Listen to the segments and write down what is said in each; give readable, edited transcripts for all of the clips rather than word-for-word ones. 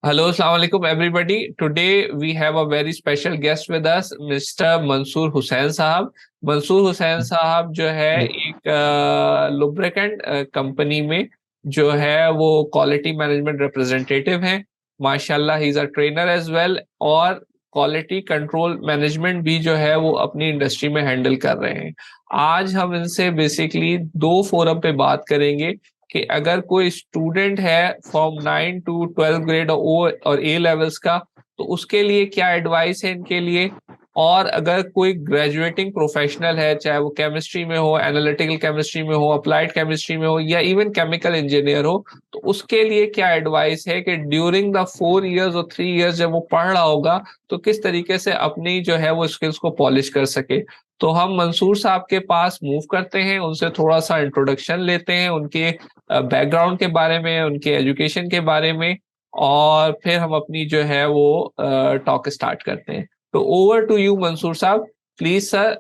Hello, Assalamu alaikum everybody. Today we have a very special guest with us, Mr. Mansoor Hussain साहब। मंसूर हुसैन साहब जो है जी। एक लुब्रिकेंट कंपनी में जो है वो क्वालिटी मैनेजमेंट रिप्रेजेंटेटिव हैं। माशाल्लाह he is a trainer as well, और क्वालिटी कंट्रोल मैनेजमेंट भी जो है वो अपनी इंडस्ट्री में हैंडल कर रहे हैं। आज हम इनसे बेसिकली दो फोरम पे बात करेंगे कि अगर कोई स्टूडेंट है फॉर्म 9 to 12 ग्रेड और ए लेवल्स का, तो उसके लिए क्या एडवाइस है इनके लिए। और अगर कोई ग्रेजुएटिंग प्रोफेशनल है, चाहे वो केमिस्ट्री में हो, एनालिटिकल केमिस्ट्री में हो, अप्लाइड केमिस्ट्री में हो, या इवन केमिकल इंजीनियर हो, तो उसके लिए क्या एडवाइस है कि ड्यूरिंग द 4 इयर्स और 3 इयर्स जब वो पढ़ रहा होगा तो किस तरीके से अपनी जो है वो स्किल्स को पॉलिश कर सके। तो हम मंसूर साहब के पास मूव करते हैं, उनसे थोड़ा सा इंट्रोडक्शन लेते हैं उनके बैकग्राउंड के बारे में, उनके एजुकेशन के बारे में, और फिर हम अपनी जो है वो टॉक स्टार्ट करते हैं। तो ओवर टू यू मंसूर साहब, प्लीज सर,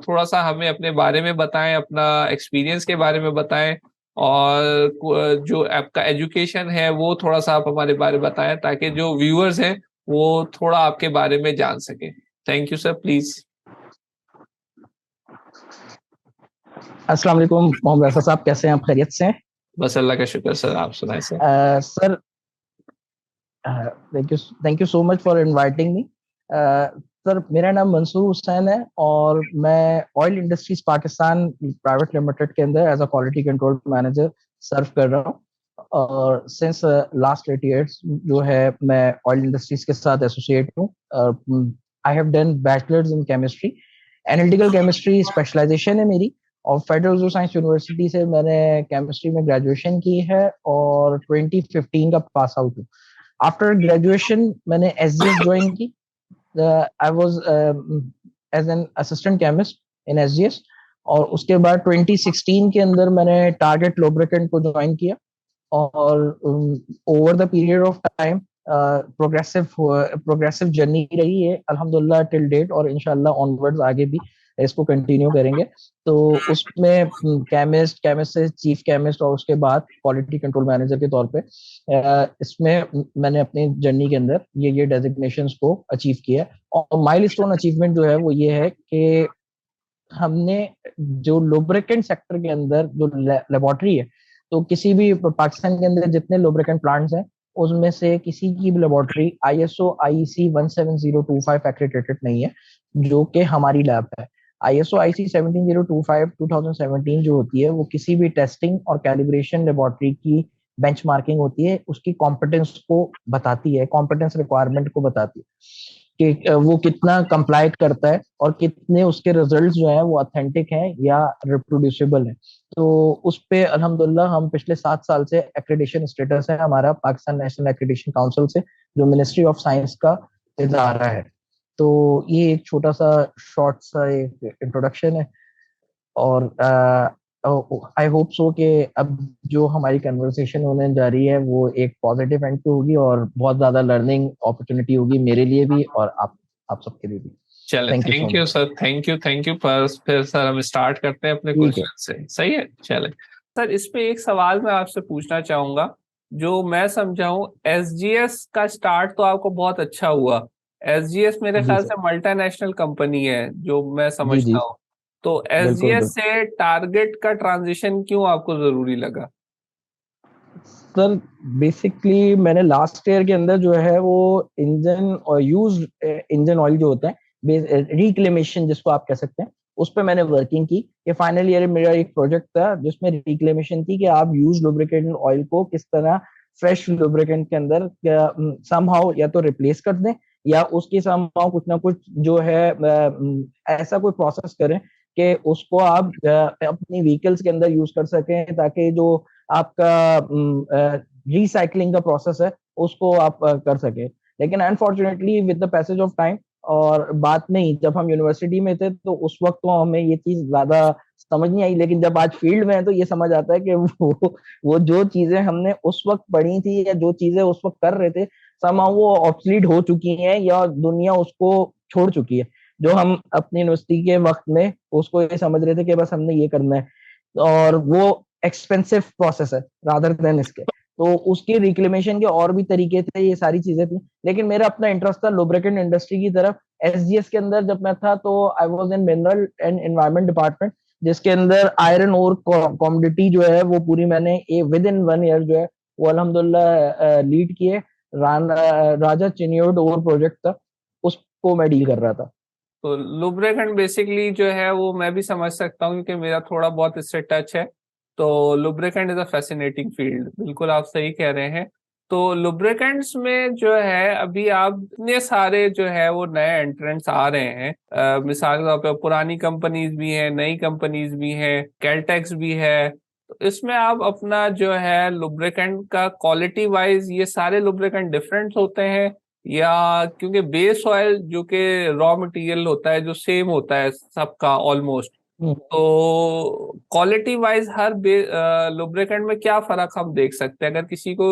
थोड़ा सा हमें अपने बारे में बताएं, अपना एक्सपीरियंस के बारे में बताएं, और जो आपका एजुकेशन है वो थोड़ा सा आप हमारे बारे में बताएं, ताकि जो व्यूअर्स हैं वो थोड़ा आपके बारे में जान सके। Thank you sir, please. अस्सलाम वालेकुम मोहम्मद रफ़ा साहब, कैसे हैं आप? खैरियत से हैं? बस अल्लाह का शुक्र सर, आप सुनाए sir. Sir, thank you so much for inviting me. Sir, मेरा नाम मंसूर हुसैन है और मैं oil industries Pakistan private limited के अंदर as a quality control manager serve कर रहा हूँ। और सिंस लास्ट 8 इयर्स जो है मैं ऑयल इंडस्ट्रीज के साथ एसोसिएट हूँ। I have done bachelors in chemistry, analytical chemistry specialisation है मेरी। और फेडरल जो साइंस यूनिवर्सिटी से मैंने केमिस्ट्री में ग्रेजुएशन की है और 2015 का पास आउट हूँ। आफ्टर ग्रेजुएशन मैंने एसजीएस ज्वाइन की। I was as an assistant chemist in SGS. और उसके बाद 2016 के अंदर मैंने टारगेट लुब्रिकेंट को ज्वाइन किया। और over the period of time progressive progressive journey रही है अल्हम्दुलिल्लाह टिल डेट, और इंशाल्लाह ऑनवर्ड्स आगे भी इसको कंटिन्यू करेंगे। तो उसमें केमिस्ट से चीफ केमिस्ट और उसके बाद क्वालिटी कंट्रोल मैनेजर के तौर पे इसमें मैंने अपनी जर्नी के अंदर ये डेजिग्नेशंस को अचीव किया। और माइलस्टोन अचीवमेंट जो है वो ये है कि हमने जो लुब्रिकेंट सेक्टर के अंदर जो लेबोरेटरी है, तो किसी भी पाकिस्तान के अंदर जितने लुब्रिकेंट प्लांट्स हैं उसमें से किसी की भी लेबोरेटरी आईएसओ आईईसी 17025 एक्रेडिटेड नहीं है, जो कि हमारी लैब है। आईएसओ आईसी 17025 2017 जो होती है वो किसी भी टेस्टिंग और कैलिब्रेशन लेबोरेटरी की बेंचमार्किंग होती है, उसकी कॉम्पिटेंस को बताती है, कॉम्पिटेंस रिक्वायरमेंट को बताती है कि वो कितना कंप्लाइट करता है और कितने उसके रिजल्ट्स जो है वो ऑथेंटिक हैं या रिप्रोड्यूसिबल है। तो उस पे अल्हम्दुलिल्लाह हम पिछले 7 साल से एक्रेडिशन स्टेटस है हमारा पाकिस्तान नेशनल एक्रेडिशन काउंसिल से, जो मिनिस्ट्री ऑफ साइंस का इदारा है। तो ये एक छोटा सा शॉर्ट सा एक इंट्रोडक्शन है। और आई होप सो कि अब जो हमारी कन्वर्सेशन होने जा रही है वो एक पॉजिटिव एंड पे होगी और बहुत ज्यादा लर्निंग अपॉर्चुनिटी होगी मेरे लिए भी और आप सबके लिए भी। चले, thank you so thank you much. Sir, thank you, thank you. फिर सर हम स्टार्ट करते हैं अपने ठीक है। क्वेश्चन से, सही है? चले सर, इस पे एक सवाल मैं आपसे पूछना चाहूंगा। जो मैं समझाऊं, एसजीएस का स्टार्ट तो आपको बहुत अच्छा हुआ। एसजीएस मेरे जी ख्याल सर। से मल्टीनेशनल कंपनी है जो मैं जी जी। समझता हूँ। तो बिल्कुल एसजीएस बिल्कुल। से टारगेट का ट्रांजिशन क्यों आपको जरूरी लगा? सर, बेसिकली मैंने लास्ट ईयर के अंदर जो है वो इंजन और यूज इंजन ऑयल जो होता है रिक्लेमेशन जिसको आप कह सकते हैं, उस पर मैंने वर्किंग की। ये फाइनल ईयर मेरा एक प्रोजेक्ट था जिसमें रिक्लेमेशन थी कि आप यूज लुब्रिकेंट ऑयल को किस तरह फ्रेश लुब्रिकेंट के अंदर समहाउ या तो रिप्लेस कर दें या उसकी समहाउ कुछ ना कुछ जो है ऐसा कोई प्रोसेस करें कि उसको आप अपनी व्हीकल्स के अंदर यूज कर सकें, ताकि जो आपका रिसाइकलिंग का प्रोसेस है उसको आप कर सके। लेकिन unfortunately with the passage of time और बात नहीं, जब हम यूनिवर्सिटी में थे तो उस वक्त तो हमें ये चीज ज्यादा समझ नहीं आई, लेकिन जब आज फील्ड में है तो ये समझ आता है कि वो जो चीजें हमने उस वक्त पढ़ी थी या जो चीजें उस वक्त कर रहे थे समा वो ऑब्सलीट हो चुकी हैं या दुनिया उसको छोड़ चुकी है। जो हम अपनी यूनिवर्सिटी के वक्त में उसको ये समझ रहे थे कि बस हमने ये करना है, और वो एक्सपेंसिव प्रोसेस है रादर देन इसके। तो उसके रिक्लेमेशन के और भी तरीके थे, ये सारी चीजें थी। लेकिन मेरा अपना इंटरेस्ट था लुब्रिकेंट इंडस्ट्री की तरफ। एसजीएस के अंदर जब मैं था तो I was in mineral and environment department, जिसके अंदर आयरन ओर कॉमोडिटी जो है वो पूरी मैंने विद इन 1 ईयर जो है वो अल्हम्दुलिल्लाह लीड किए। राजा चिन्योड ओर प्रोजेक्ट था, उसको मैं डील कर रहा था। तो लुब्रिकेंट बेसिकली जो है वो मैं भी समझ सकता हूँ क्योंकि मेरा थोड़ा बहुत इससे टच है। तो lubricant is a fascinating field, बिल्कुल आप सही कह रहे हैं। तो लुब्रिकेंट्स में जो है अभी आप इतने सारे जो है वो नए एंट्रेंट्स आ रहे हैं, मिसाल के तौर पे पुरानी कंपनीज भी हैं, नई कंपनीज भी हैं, कैलटेक्स भी है। तो इसमें आप अपना जो है लुब्रिकेंट का क्वालिटी वाइज ये सारे लुब्रिकेंट डिफरेंट होते हैं, या क्योंकि बेस ऑयल जो कि रॉ मटेरियल होता है जो सेम होता है सबका ऑलमोस्ट, हम्म। तो क्वालिटी वाइज हर लुब्रिकेंट में क्या फर्क हम देख सकते हैं? अगर किसी को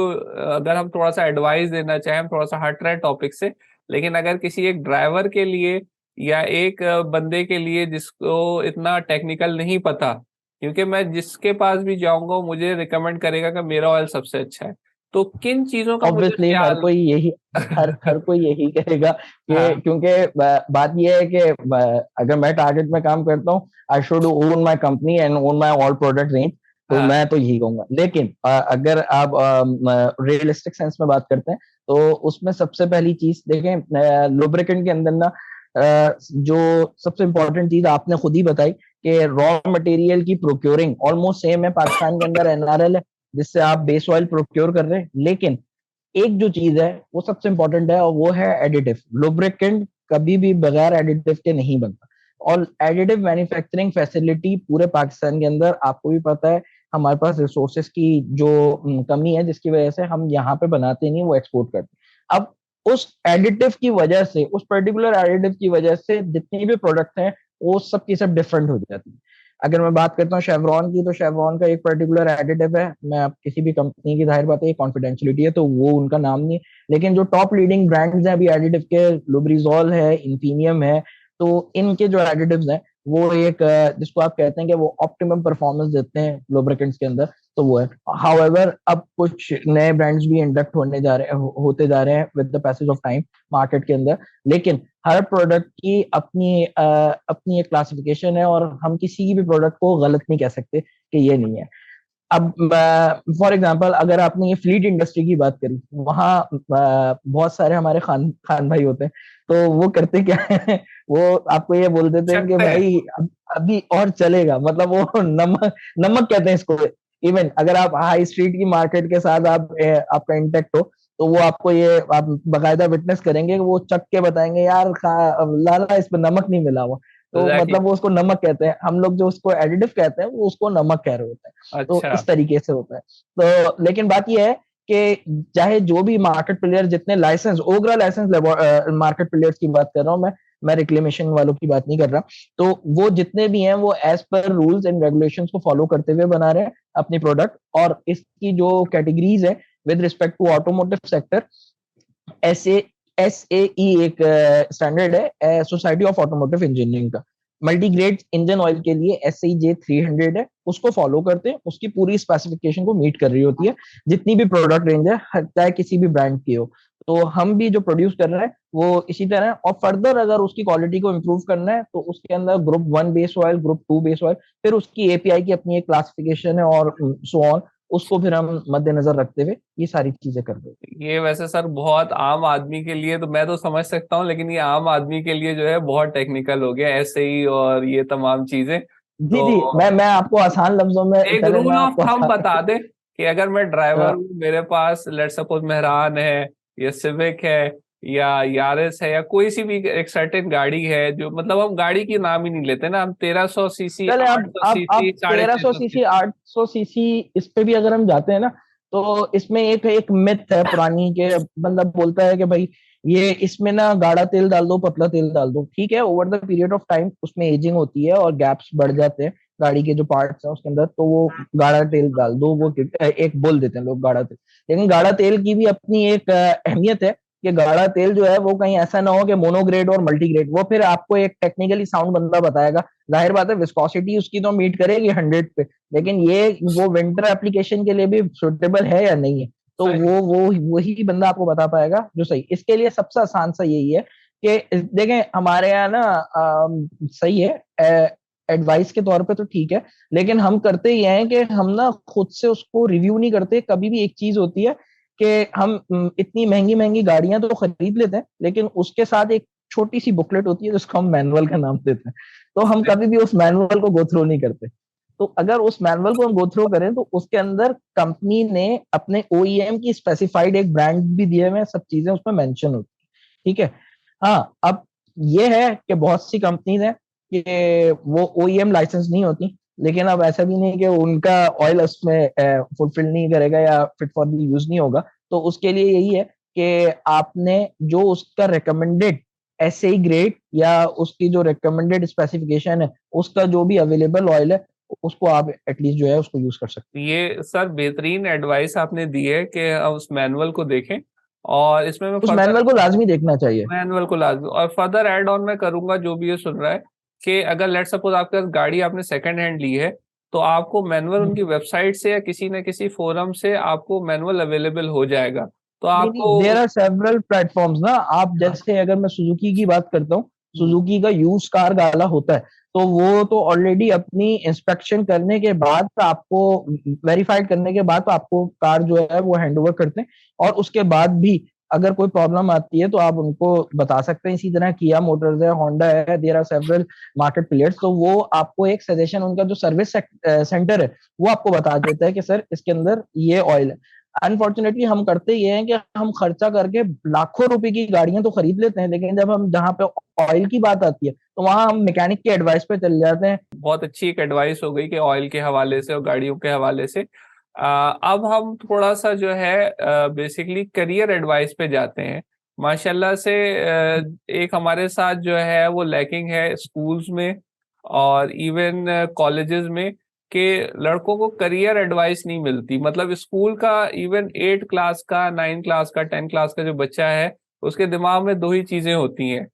अगर हम थोड़ा सा एडवाइस देना चाहें, हम थोड़ा सा हट रहे हैं टॉपिक से, लेकिन अगर किसी एक ड्राइवर के लिए या एक बंदे के लिए जिसको इतना टेक्निकल नहीं पता, क्योंकि मैं जिसके पास भी जाऊंगा वो मुझे रिकमेंड करेगा कि मेरा ऑयल सबसे अच्छा है, तो किन चीजों का मुझे ऑब्वियसली ख्याल हर कोई यही कहेगा कि हाँ क्योंकि बात ये है कि अगर मैं टारगेट में काम करता हूँ, I should own my company and own my all product range, तो हाँ मैं तो यही कहूंगा। लेकिन अगर आप रियलिस्टिक सेंस में बात करते हैं तो उसमें सबसे पहली चीज देखें, लुब्रिकेंट के अंदर ना जो सबसे इंपॉर्टेंट चीज आपने खुद ही बताई कि रॉ मटेरियल की प्रोक्योरिंग ऑलमोस्ट सेम है। पाकिस्तान के अंदर एनआरएल है जिससे आप बेस ऑयल प्रोक्योर कर रहे हैं, लेकिन एक जो चीज है वो सबसे इंपॉर्टेंट है और वो है एडिटिव। लुब्रिकेंट कभी भी बगैर एडिटिव के नहीं बनता। और एडिटिव मैन्युफैक्चरिंग फैसिलिटी पूरे पाकिस्तान के अंदर आपको भी पता है, हमारे पास रिसोर्सेज की जो कमी है जिसकी वजह से हम यहाँ पे बनाते नहीं, वो एक्सपोर्ट करते हैं। अब उस एडिटिव की वजह से, उस पर्टिकुलर एडिटिव की वजह से जितनी भी प्रोडक्ट हैं वो सब की सब डिफरेंट हो जाती है। अगर मैं बात करता हूँ शेवरॉन की, तो शेवरॉन का एक पर्टिकुलर एडिटिव है, मैं आप किसी भी कंपनी की जाहिर बात है कॉन्फिडेंशियलिटी है तो वो उनका नाम नहीं है, लेकिन जो टॉप लीडिंग ब्रांड्स हैं अभी एडिटिव के, लुब्रिजॉल है, इंफीनियम है, तो इनके जो एडिटिव्स हैं वो एक जिसको आप कहते हैं कि वो ऑप्टिमम परफॉर्मेंस देते हैं लुब्रिकेंट्स के अंदर, तो वो है। हाउएवर अब कुछ नए ब्रांड्स भी इंडक्ट होने जा रहे हैं, होते जा रहे हैं with the passage of time market के अंदर, लेकिन हर प्रोडक्ट की अपनी एक क्लासिफिकेशन है और हम किसी भी प्रोडक्ट को गलत नहीं कह सकते कि ये नहीं है। अब फॉर एग्जांपल अगर आपने ये फ्लीट इंडस्ट्री की बात करी, वहाँ बहुत सारे हमारे खान खान भाई होते हैं, तो वो करते क्या है वो आपको ये बोल देते हैं कि सकते हैं। भाई अभी और चलेगा, मतलब वो नमक नमक कहते हैं इसको। इवन अगर आप हाई स्ट्रीट की मार्केट के साथ आपका इंटेक्ट हो, तो वो आपको ये आप बाकायदा विटनेस करेंगे, वो चख के बताएंगे यार लाला इसमें नमक नहीं मिला हुआ, तो एग्जैक्टली। मतलब वो उसको नमक कहते हैं। हम लोग जो उसको एडिटिव कहते हैं वो उसको नमक कह रहे होते हैं। तो अच्छा। इस तरीके से होता है। तो लेकिन बात यह है कि चाहे जो भी मार्केट प्लेयर, जितने लाइसेंस, ओगरा लाइसेंस मार्केट प्लेयर्स की बात कर रहा हूँ मैं रिक्लेमेशन वालों की बात नहीं कर रहा, तो वो जितने भी हैं वो as per rules and regulations को फॉलो करते हुए बना रहे हैं अपनी प्रोडक्ट। और इसकी जो कैटेगरीज है with respect to automotive sector, S A E एक स्टैंडर्ड है सोसाइटी ऑफ ऑटोमोटिव इंजीनियरिंग का। मल्टीग्रेड इंजन ऑयल के लिए SAJ 300 है, उसको फॉलो करते हैं, उसकी पूरी स्पेसिफिकेशन को मीट कर रही होती है जितनी भी प्रोडक्ट रेंज है, चाहे किसी भी ब्रांड की हो। तो हम भी जो प्रोड्यूस कर रहे हैं वो इसी तरह है। और फर्दर अगर उसकी क्वालिटी को इम्प्रूव करना है तो उसके अंदर group 1 base oil, group 2 base oil, फिर उसकी API की अपनी एक क्लासिफिकेशन है और सो ऑन, उसको फिर हम मद्देनजर रखते हुए ये सारी चीजें कर देते ये वैसे सर बहुत आम आदमी के लिए तो मैं तो समझ सकता हूँ, लेकिन ये आम आदमी के लिए जो है बहुत टेक्निकल हो गया ऐसे ही, और ये तमाम चीजें। हैं। जी जी, तो मैं आपको आसान लफ्जों में एक पहले मैं रूल ऑफ आपको थंब आसान बता दे कि अगर मैं ड्राइवर अ, हूँ, मेरे पास लेट सपोज मेहरान है या सिविक है या यारिस है या कोई सी भी एक सर्टेन गाड़ी है, जो मतलब हम गाड़ी की नाम ही नहीं लेते ना, हम 1300 सीसी, चले आठ आप सौ आप सीसी आप साढ़े तेरह छह सौ सौ सीसी सीसी 800 सीसी इस पे भी अगर हम जाते हैं ना, तो इसमें एक एक मिथ है पुरानी के, बंदा बोलता है कि भाई ये इसमें ना गाढ़ा तेल डाल दो, पतला तेल डाल दो। ठीक है, over the period of time उसमें एजिंग होती है और गैप्स बढ़ जाते हैं गाड़ी के जो पार्ट्स हैं उसके अंदर, तो वो गाढ़ा तेल डाल दो, वो एक बोल देते हैं लोग गाढ़ा तेल। लेकिन गाढ़ा तेल की भी अपनी एक अहमियत है कि गाढ़ा तेल जो है वो कहीं ऐसा ना हो कि मोनोग्रेड और मल्टीग्रेड, वो फिर आपको एक टेक्निकली साउंड बंदा बताएगा। जाहिर बात है विस्कोसिटी उसकी तो मीट करेगी 100 पे, लेकिन ये वो विंटर एप्लीकेशन के लिए भी सुटेबल है या नहीं है, तो सही। वो वही बंदा आपको बता पाएगा जो सही। इसके लिए सबसे आसान सा यही है कि देखें हमारे यहाँ ना सही है, एडवाइस के तौर पे तो ठीक है, लेकिन हम करते ये हैं कि हम ना खुद से उसको रिव्यू नहीं करते कभी भी। एक चीज होती है कि हम इतनी महंगी महंगी गाड़ियां तो खरीद लेते हैं, लेकिन उसके साथ एक छोटी सी बुकलेट होती है जिसको हम मैनुअल का नाम देते हैं, तो हम कभी भी उस मैनुअल को गो थ्रू नहीं करते। तो अगर उस मैनुअल को हम गो थ्रू करें तो उसके अंदर कंपनी ने अपने ओईएम की स्पेसिफाइड एक ब्रांड भी दिए हुए हैं, सब चीजें उसमें मेंशन होती है, ठीक है। हाँ, अब ये है कि बहुत सी कंपनीज हैं कि वो ओईएम लाइसेंस नहीं होती, लेकिन अब ऐसा भी नहीं कि उनका ऑयल उसमें फुलफिल नहीं करेगा या फिट फॉर दी यूज नहीं होगा। तो उसके लिए यही है कि आपने जो उसका रिकमेंडेड एसए ग्रेड या उसकी जो रिकमेंडेड स्पेसिफिकेशन है उसका जो भी अवेलेबल ऑयल है उसको आप एटलीस्ट जो है उसको यूज कर सकते ये सर बेहतरीन एडवाइस आपने दी है कि आप उस मैनुअल को देखें, और इसमें मैं हैं। उस फर्दर मैनुअल को लाजमी देखना चाहिए। मैनुअल को लाजमी और फर्दर ऐड ऑन मैं करूंगा जो भी ये सुन रहा है, कि अगर लेट सपोज आपके पास गाड़ी आपने सेकंड हैंड ली है, तो आपको मैनुअल उनकी वेबसाइट से या किसी न किसी फोरम से आपको मैनुअल अवेलेबल हो जाएगा, तो नहीं नहीं, आपको देयर आर सेवरल प्लेटफॉर्म्स ना। आप जैसे अगर मैं सुजुकी की बात करता हूँ, सुजुकी का यूज कार गाला होता है, तो वो तो ऑलरेडी अपनी इंस्पेक्शन करने के बाद आपको वेरीफाइड करने के बाद तो आपको कार जो है वो हैंड ओवर करते हैं, और उसके बाद भी अगर कोई प्रॉब्लम आती है तो आप उनको बता सकते हैं। इसी तरह किया मोटर्स है, होंडा है, there are several market players, तो वो आपको एक सजेशन, उनका जो सर्विस सेंटर है वो आपको बता देता है कि सर इसके अंदर ये ऑयल है। अनफॉर्चुनेटली हम करते ये हैं कि हम खर्चा करके लाखों रुपए की गाड़ियां तो खरीद लेते हैं, लेकिन जब हम जहाँ पे ऑयल की बात आती है तो वहां हम मैकेनिक की एडवाइस पे चले जाते हैं। बहुत अच्छी एक एडवाइस हो गई कि ऑयल के हवाले से और गाड़ियों के हवाले से। अब हम थोड़ा सा जो है बेसिकली करियर एडवाइस पे जाते हैं। माशाल्लाह से एक हमारे साथ जो है वो लैकिंग है स्कूल्स में और इवन कॉलेजेस में, कि लड़कों को करियर एडवाइस नहीं मिलती। मतलब स्कूल का इवन 8 क्लास का, 9 क्लास का, 10 क्लास का जो बच्चा है, उसके दिमाग में दो ही चीजें होती हैं,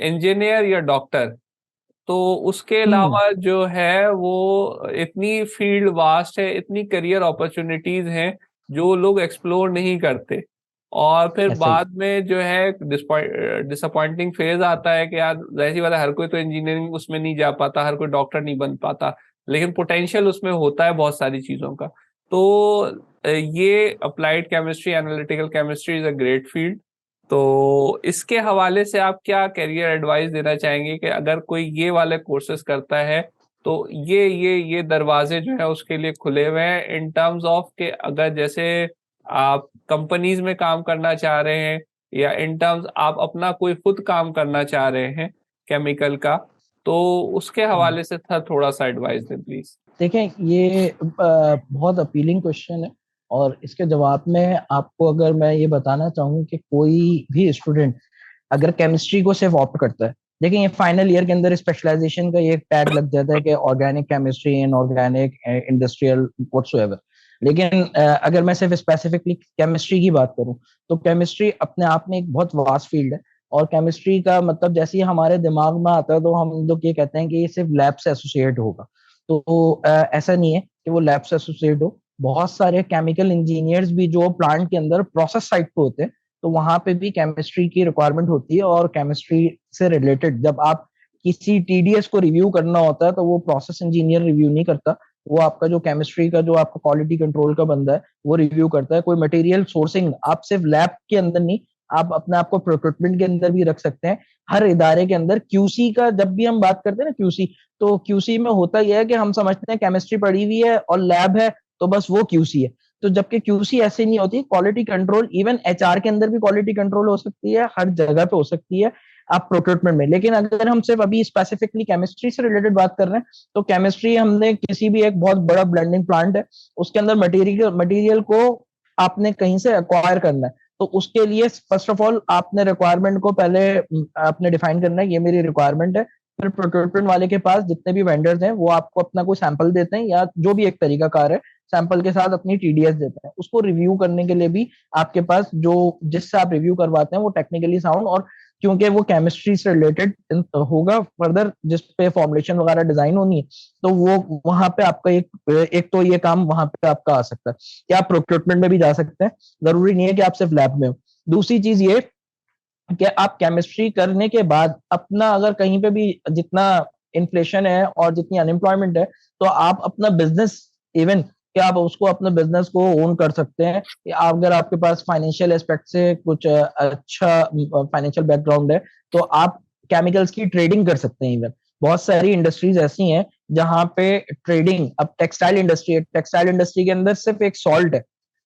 इंजीनियर या डॉक्टर। तो उसके हम्म। अलावा जो है वो इतनी फील्ड वास्ट है, इतनी करियर अपॉर्चुनिटीज हैं जो लोग एक्सप्लोर नहीं करते। और फिर ऐसा ही। बाद में जो है डिसअपॉइंटिंग फेज आता है कि यार जाहिर सी बात है, हर कोई तो इंजीनियरिंग उसमें नहीं जा पाता, हर कोई डॉक्टर नहीं बन पाता, लेकिन पोटेंशियल उसमें होता है बहुत सारी चीजों का। तो ये applied chemistry, analytical chemistry is a great field. तो इसके हवाले से आप क्या करियर एडवाइस देना चाहेंगे कि अगर कोई ये वाले कोर्सेज करता है तो ये दरवाजे जो है उसके लिए खुले हुए हैं, इन टर्म्स ऑफ के अगर जैसे आप कंपनीज में काम करना चाह रहे हैं या इन टर्म्स आप अपना कोई खुद काम करना चाह रहे हैं केमिकल का, तो उसके हवाले से था थोड़ा सा एडवाइस दें प्लीज। देखें ये बहुत अपीलिंग क्वेश्चन है, और इसके जवाब में आपको अगर मैं ये बताना चाहूँ कि कोई भी स्टूडेंट अगर केमिस्ट्री को सिर्फ ऑप्ट करता है, देखिए ये फाइनल ईयर के अंदर स्पेशलाइजेशन का ये टैग लग जाता है कि organic chemistry in organic industrial whatsoever. लेकिन अगर मैं सिर्फ स्पेसिफिकली केमिस्ट्री की बात करूं तो केमिस्ट्री अपने आप में एक बहुत वास्ट फील्ड है। और केमिस्ट्री का मतलब जैसे ही हमारे दिमाग में आता है तो हम लोग ये कहते हैं कि ये सिर्फ लैब से एसोसिएट होगा। तो ऐसा नहीं है कि वो लैब से एसोसिएट हो। बहुत सारे केमिकल इंजीनियर्स भी जो प्लांट के अंदर प्रोसेस साइट पे होते हैं, तो वहां पे भी केमिस्ट्री की रिक्वायरमेंट होती है। और केमिस्ट्री से रिलेटेड जब आप किसी टीडीएस को रिव्यू करना होता है तो वो प्रोसेस इंजीनियर रिव्यू नहीं करता, वो आपका जो केमिस्ट्री का जो आपका क्वालिटी कंट्रोल का बंदा है वो रिव्यू करता है। कोई मटेरियल सोर्सिंग आप सिर्फ लैब के अंदर नहीं, आप अपने आप को प्रोक्योरमेंट के अंदर भी रख सकते हैं। हर इदारे के अंदर क्यूसी का जब भी हम बात करते हैं ना, क्यूसी, तो क्यूसी में होता यह है कि हम समझते हैं केमिस्ट्री पढ़ी हुई है और लैब है तो बस वो क्यूसी है। तो जबकि क्यूसी ऐसे नहीं होती, क्वालिटी कंट्रोल इवन एचआर के अंदर भी क्वालिटी कंट्रोल हो सकती है, हर जगह पे हो सकती है आप प्रोक्योरमेंट में। लेकिन अगर हम सिर्फ अभी स्पेसिफिकली केमिस्ट्री से रिलेटेड बात कर रहे हैं तो केमिस्ट्री हमने किसी भी एक बहुत बड़ा ब्लेंडिंग प्लांट है, उसके अंदर मटेरियल मटेरियल को आपने कहीं से अक्वायर करना है, तो उसके लिए फर्स्ट ऑफ ऑल आपने रिक्वायरमेंट को पहले आपने डिफाइन करना है, ये मेरी रिक्वायरमेंट है। फिर प्रोक्योरमेंट वाले के पास जितने भी वेंडर्स हैं वो आपको अपना कोई सैंपल देते हैं या जो भी एक तरीका कार है, सैंपल के साथ अपनी टीडीएस देते हैं, उसको रिव्यू करने के लिए भी आपके पास जो जिससे आप रिव्यू करवाते हैं वो टेक्निकली साउंड, और क्योंकि वो केमिस्ट्री से रिलेटेड होगा फर्दर जिस पे फॉर्मुलेशन वगैरह डिजाइन होनी है, तो वो वहां पे आपका एक तो ये काम वहां पे आपका आ सकता है कि आप प्रोक्योरमेंट में भी जा सकते हैं, जरूरी नहीं है कि आप सिर्फ लैब में हो। दूसरी चीज ये कि आप केमिस्ट्री करने के बाद अपना अगर कहीं पे भी जितना इन्फ्लेशन है और जितनी अनएम्प्लॉयमेंट है, तो आप अपना बिजनेस इवन क्या आप उसको अपने बिजनेस को ओन कर सकते हैं। अगर आपके पास फाइनेंशियल एस्पेक्ट से कुछ अच्छा फाइनेंशियल बैकग्राउंड है, तो आप केमिकल्स की ट्रेडिंग कर सकते हैं। इवन बहुत सारी इंडस्ट्रीज ऐसी हैं जहां पे ट्रेडिंग, अब टेक्सटाइल इंडस्ट्री है, टेक्सटाइल इंडस्ट्री के अंदर सिर्फ एक सॉल्ट है,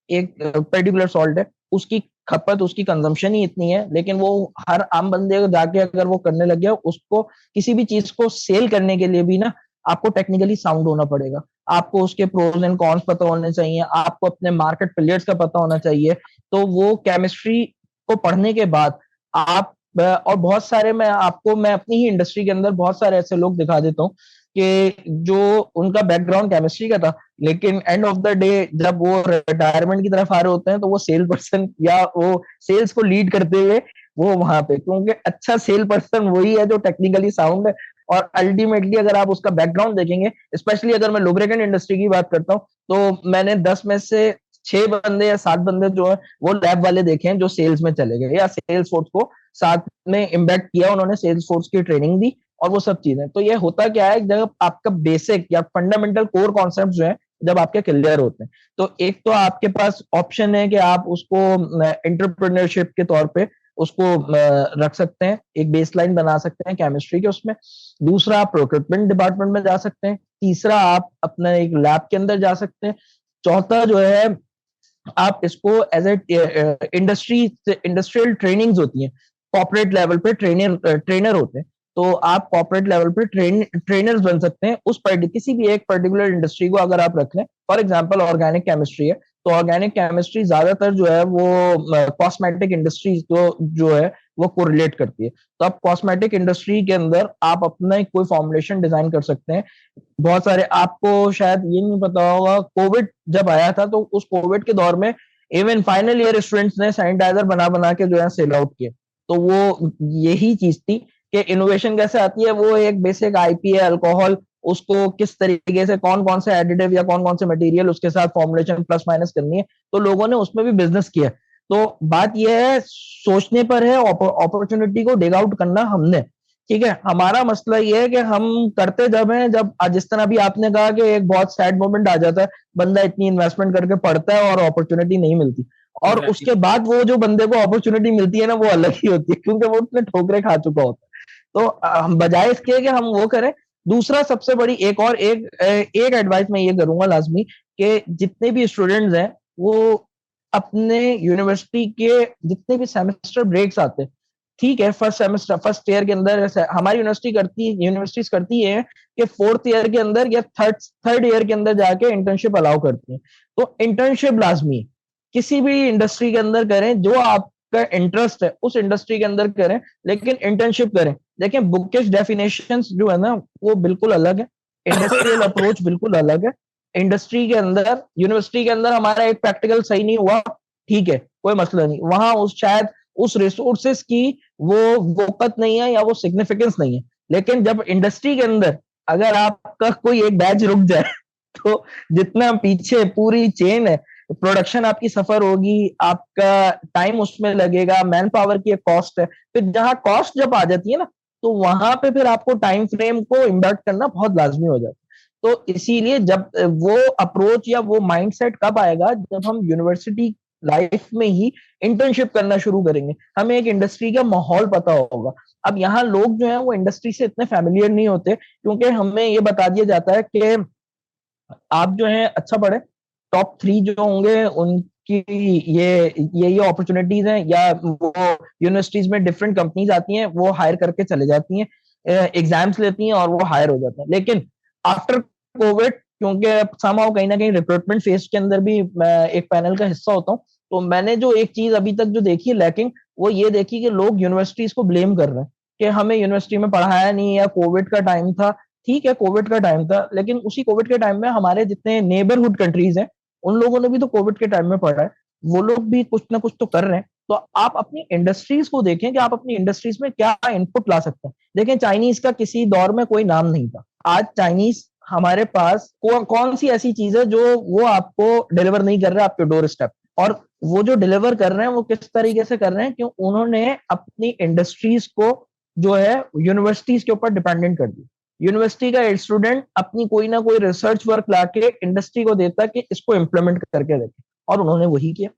एक पर्टिकुलर सॉल्ट है, उसकी खपत उसकी कंजम्पशन ही इतनी है, लेकिन वो हर आम बंदे को जाके अगर वो करने लग गया, उसको किसी भी चीज को सेल करने के लिए भी ना आपको टेक्निकली साउंड होना पड़ेगा, आपको उसके प्रोज एंड कॉन्स पता होने चाहिए, आपको अपने मार्केट प्लेयर्स का पता होना चाहिए। तो वो केमिस्ट्री को पढ़ने के बाद आप और बहुत सारे मैं अपनी ही इंडस्ट्री के अंदर बहुत सारे ऐसे लोग दिखा देता हूँ कि जो उनका बैकग्राउंड केमिस्ट्री का था, लेकिन एंड ऑफ द डे जब वो रिटायरमेंट की तरफ आ रहे होते हैं, तो वो सेल पर्सन या वो सेल्स को लीड करते हुए वो वहां पे, क्योंकि अच्छा सेल पर्सन वही है जो टेक्निकली साउंड है। और अल्टीमेटली अगर आप उसका बैकग्राउंड देखेंगे, स्पेशली अगर मैं लुब्रिकेंट इंडस्ट्री की बात करता हूँ, तो मैंने 10 में से 6 बंदे या 7 बंदे जो है वो लैब वाले देखे हैं जो सेल्स में चले गए या सेल्स फोर्स को साथ में इम्बैक्ट किया, उन्होंने सेल्स फोर्स की ट्रेनिंग दी और वो सब चीजें। तो ये होता क्या है, जब आपका बेसिक या फंडामेंटल कोर कॉन्सेप्ट जो है जब आपके क्लियर होते हैं, तो एक तो आपके पास ऑप्शन है कि आप उसको एंटरप्रेन्योरशिप के तौर पे उसको रख सकते हैं, एक बेसलाइन बना सकते हैं केमिस्ट्री के उसमें। दूसरा, आप प्रोक्योरमेंट डिपार्टमेंट में जा सकते हैं। तीसरा, आप अपना एक लैब के अंदर जा सकते हैं। चौथा जो है, आप इसको एज ए इंडस्ट्रियल ट्रेनिंग्स होती हैं, कॉर्पोरेट लेवल पे ट्रेनर होते हैं, तो आप कॉर्पोरेट लेवल पे ट्रेनर्स बन सकते हैं उस किसी भी एक पर्टिकुलर इंडस्ट्री को अगर आप रख लें। फॉर एग्जांपल ऑर्गेनिक केमिस्ट्री है, तो ऑर्गेनिक केमिस्ट्री ज्यादातर जो है वो कॉस्मेटिक इंडस्ट्री जो है वो कोरिलेट करती है। तो आप कॉस्मेटिक इंडस्ट्री के अंदर आप अपना कोई फॉर्मुलेशन डिजाइन कर सकते हैं। बहुत सारे, आपको शायद ये नहीं पता होगा, कोविड जब आया था तो उस कोविड के दौर में इवन फाइनल ईयर स्टूडेंट्स ने सैनिटाइजर बना बना के जो है सेल आउट किए। तो वो यही चीज थी कि इनोवेशन कैसे आती है, वो एक बेसिक आईपी है अल्कोहल, उसको किस तरीके से कौन कौन से एडिटिव या कौन कौन से मटेरियल उसके साथ फॉर्मुलेशन प्लस माइनस करनी है, तो लोगों ने उसमें भी बिजनेस किया। तो बात यह है, सोचने पर है, अपॉर्चुनिटी को डिग आउट करना हमने। ठीक है, हमारा मसला ये है कि हम करते जब है, जब जिस तरह भी आपने कहा कि एक बहुत सैड मोमेंट आ जाता है, बंदा इतनी इन्वेस्टमेंट करके पढ़ता है और अपॉर्चुनिटी नहीं मिलती, और उसके बाद वो जो बंदे को अपॉर्चुनिटी मिलती है ना, वो अलग ही होती है, क्योंकि वो उसने ठोकरे खा चुका होता है। तो हम बजाय इसके कि हम वो करें, दूसरा सबसे बड़ी एक एडवाइस मैं ये करूंगा लाजमी, कि जितने भी स्टूडेंट्स हैं वो अपने यूनिवर्सिटी के जितने भी सेमेस्टर ब्रेक्स आते हैं, ठीक है, फर्स्ट ईयर के अंदर हमारी यूनिवर्सिटीज करती है कि फोर्थ ईयर के अंदर या थर्ड ईयर के अंदर जाके इंटर्नशिप अलाउ करती है। तो इंटर्नशिप लाजमी किसी भी इंडस्ट्री के अंदर करें, जो आपका इंटरेस्ट है उस इंडस्ट्री के अंदर करें, लेकिन इंटर्नशिप करें। देखिए, बुकिश डेफिनेशंस जो है ना वो बिल्कुल अलग है, इंडस्ट्रियल अप्रोच बिल्कुल अलग है। इंडस्ट्री के अंदर, यूनिवर्सिटी के अंदर हमारा एक प्रैक्टिकल सही नहीं हुआ, ठीक है, कोई मसला नहीं, वहां उस शायद उस रिसोर्सेस की वो वक़्त नहीं है या वो सिग्निफिकेंस नहीं है। लेकिन जब इंडस्ट्री के अंदर अगर आपका कोई एक बैच रुक जाए तो जितना पीछे पूरी चेन है, प्रोडक्शन आपकी सफर होगी, आपका टाइम उसमें लगेगा, मैन पावर की एक कॉस्ट है, फिर जहां कॉस्ट जब आ जाती है ना, तो वहां पे फिर आपको टाइम फ्रेम को इम्बैक्ट करना बहुत लाजमी हो जाता है। तो इसीलिए जब वो अप्रोच या वो माइंडसेट कब आएगा, जब हम यूनिवर्सिटी लाइफ में ही इंटर्नशिप करना शुरू करेंगे, हमें एक इंडस्ट्री का माहौल पता होगा। अब यहाँ लोग जो है वो इंडस्ट्री से इतने फैमिलियर नहीं होते, क्योंकि हमें ये बता दिया जाता है कि आप जो है अच्छा पढ़े, टॉप 3 जो होंगे उनकी ये अपॉर्चुनिटीज हैं, या वो यूनिवर्सिटीज में डिफरेंट कंपनीज आती हैं, वो हायर करके चले जाती हैं, एग्जाम्स लेती हैं और वो हायर हो जाते हैं। लेकिन आफ्टर कोविड, क्योंकि समहाउ कहीं ना कहीं रिक्रूटमेंट फेज के अंदर भी मैं एक पैनल का हिस्सा होता हूँ, तो मैंने जो एक चीज अभी तक जो देखी है लैकिंग, वो ये देखी कि लोग यूनिवर्सिटीज को ब्लेम कर रहे हैं कि हमें यूनिवर्सिटी में पढ़ाया नहीं, या कोविड का टाइम था ठीक है कोविड का टाइम था, लेकिन उसी कोविड के टाइम में हमारे जितने नेबरहुड कंट्रीज हैं उन लोगों ने भी तो कोविड के टाइम में पढ़ा है, वो लोग भी कुछ ना कुछ तो कर रहे हैं। तो आप अपनी इंडस्ट्रीज को देखें कि आप अपनी इंडस्ट्रीज में क्या इनपुट ला सकते हैं। देखें चाइनीज का किसी दौर में कोई नाम नहीं था, आज चाइनीज हमारे पास कौन सी ऐसी चीज है जो वो आपको डिलीवर नहीं कर रहे आपके डोर स्टेप, और वो जो डिलीवर कर रहे हैं वो किस तरीके से कर रहे हैं, क्यों उन्होंने अपनी इंडस्ट्रीज को जो है यूनिवर्सिटीज के ऊपर डिपेंडेंट कर दिया। यूनिवर्सिटी का स्टूडेंट अपनी कोई ना कोई रिसर्च वर्क लाके इंडस्ट्री को देता कि इसको इम्प्लीमेंट करके देते, और उन्होंने वही किया।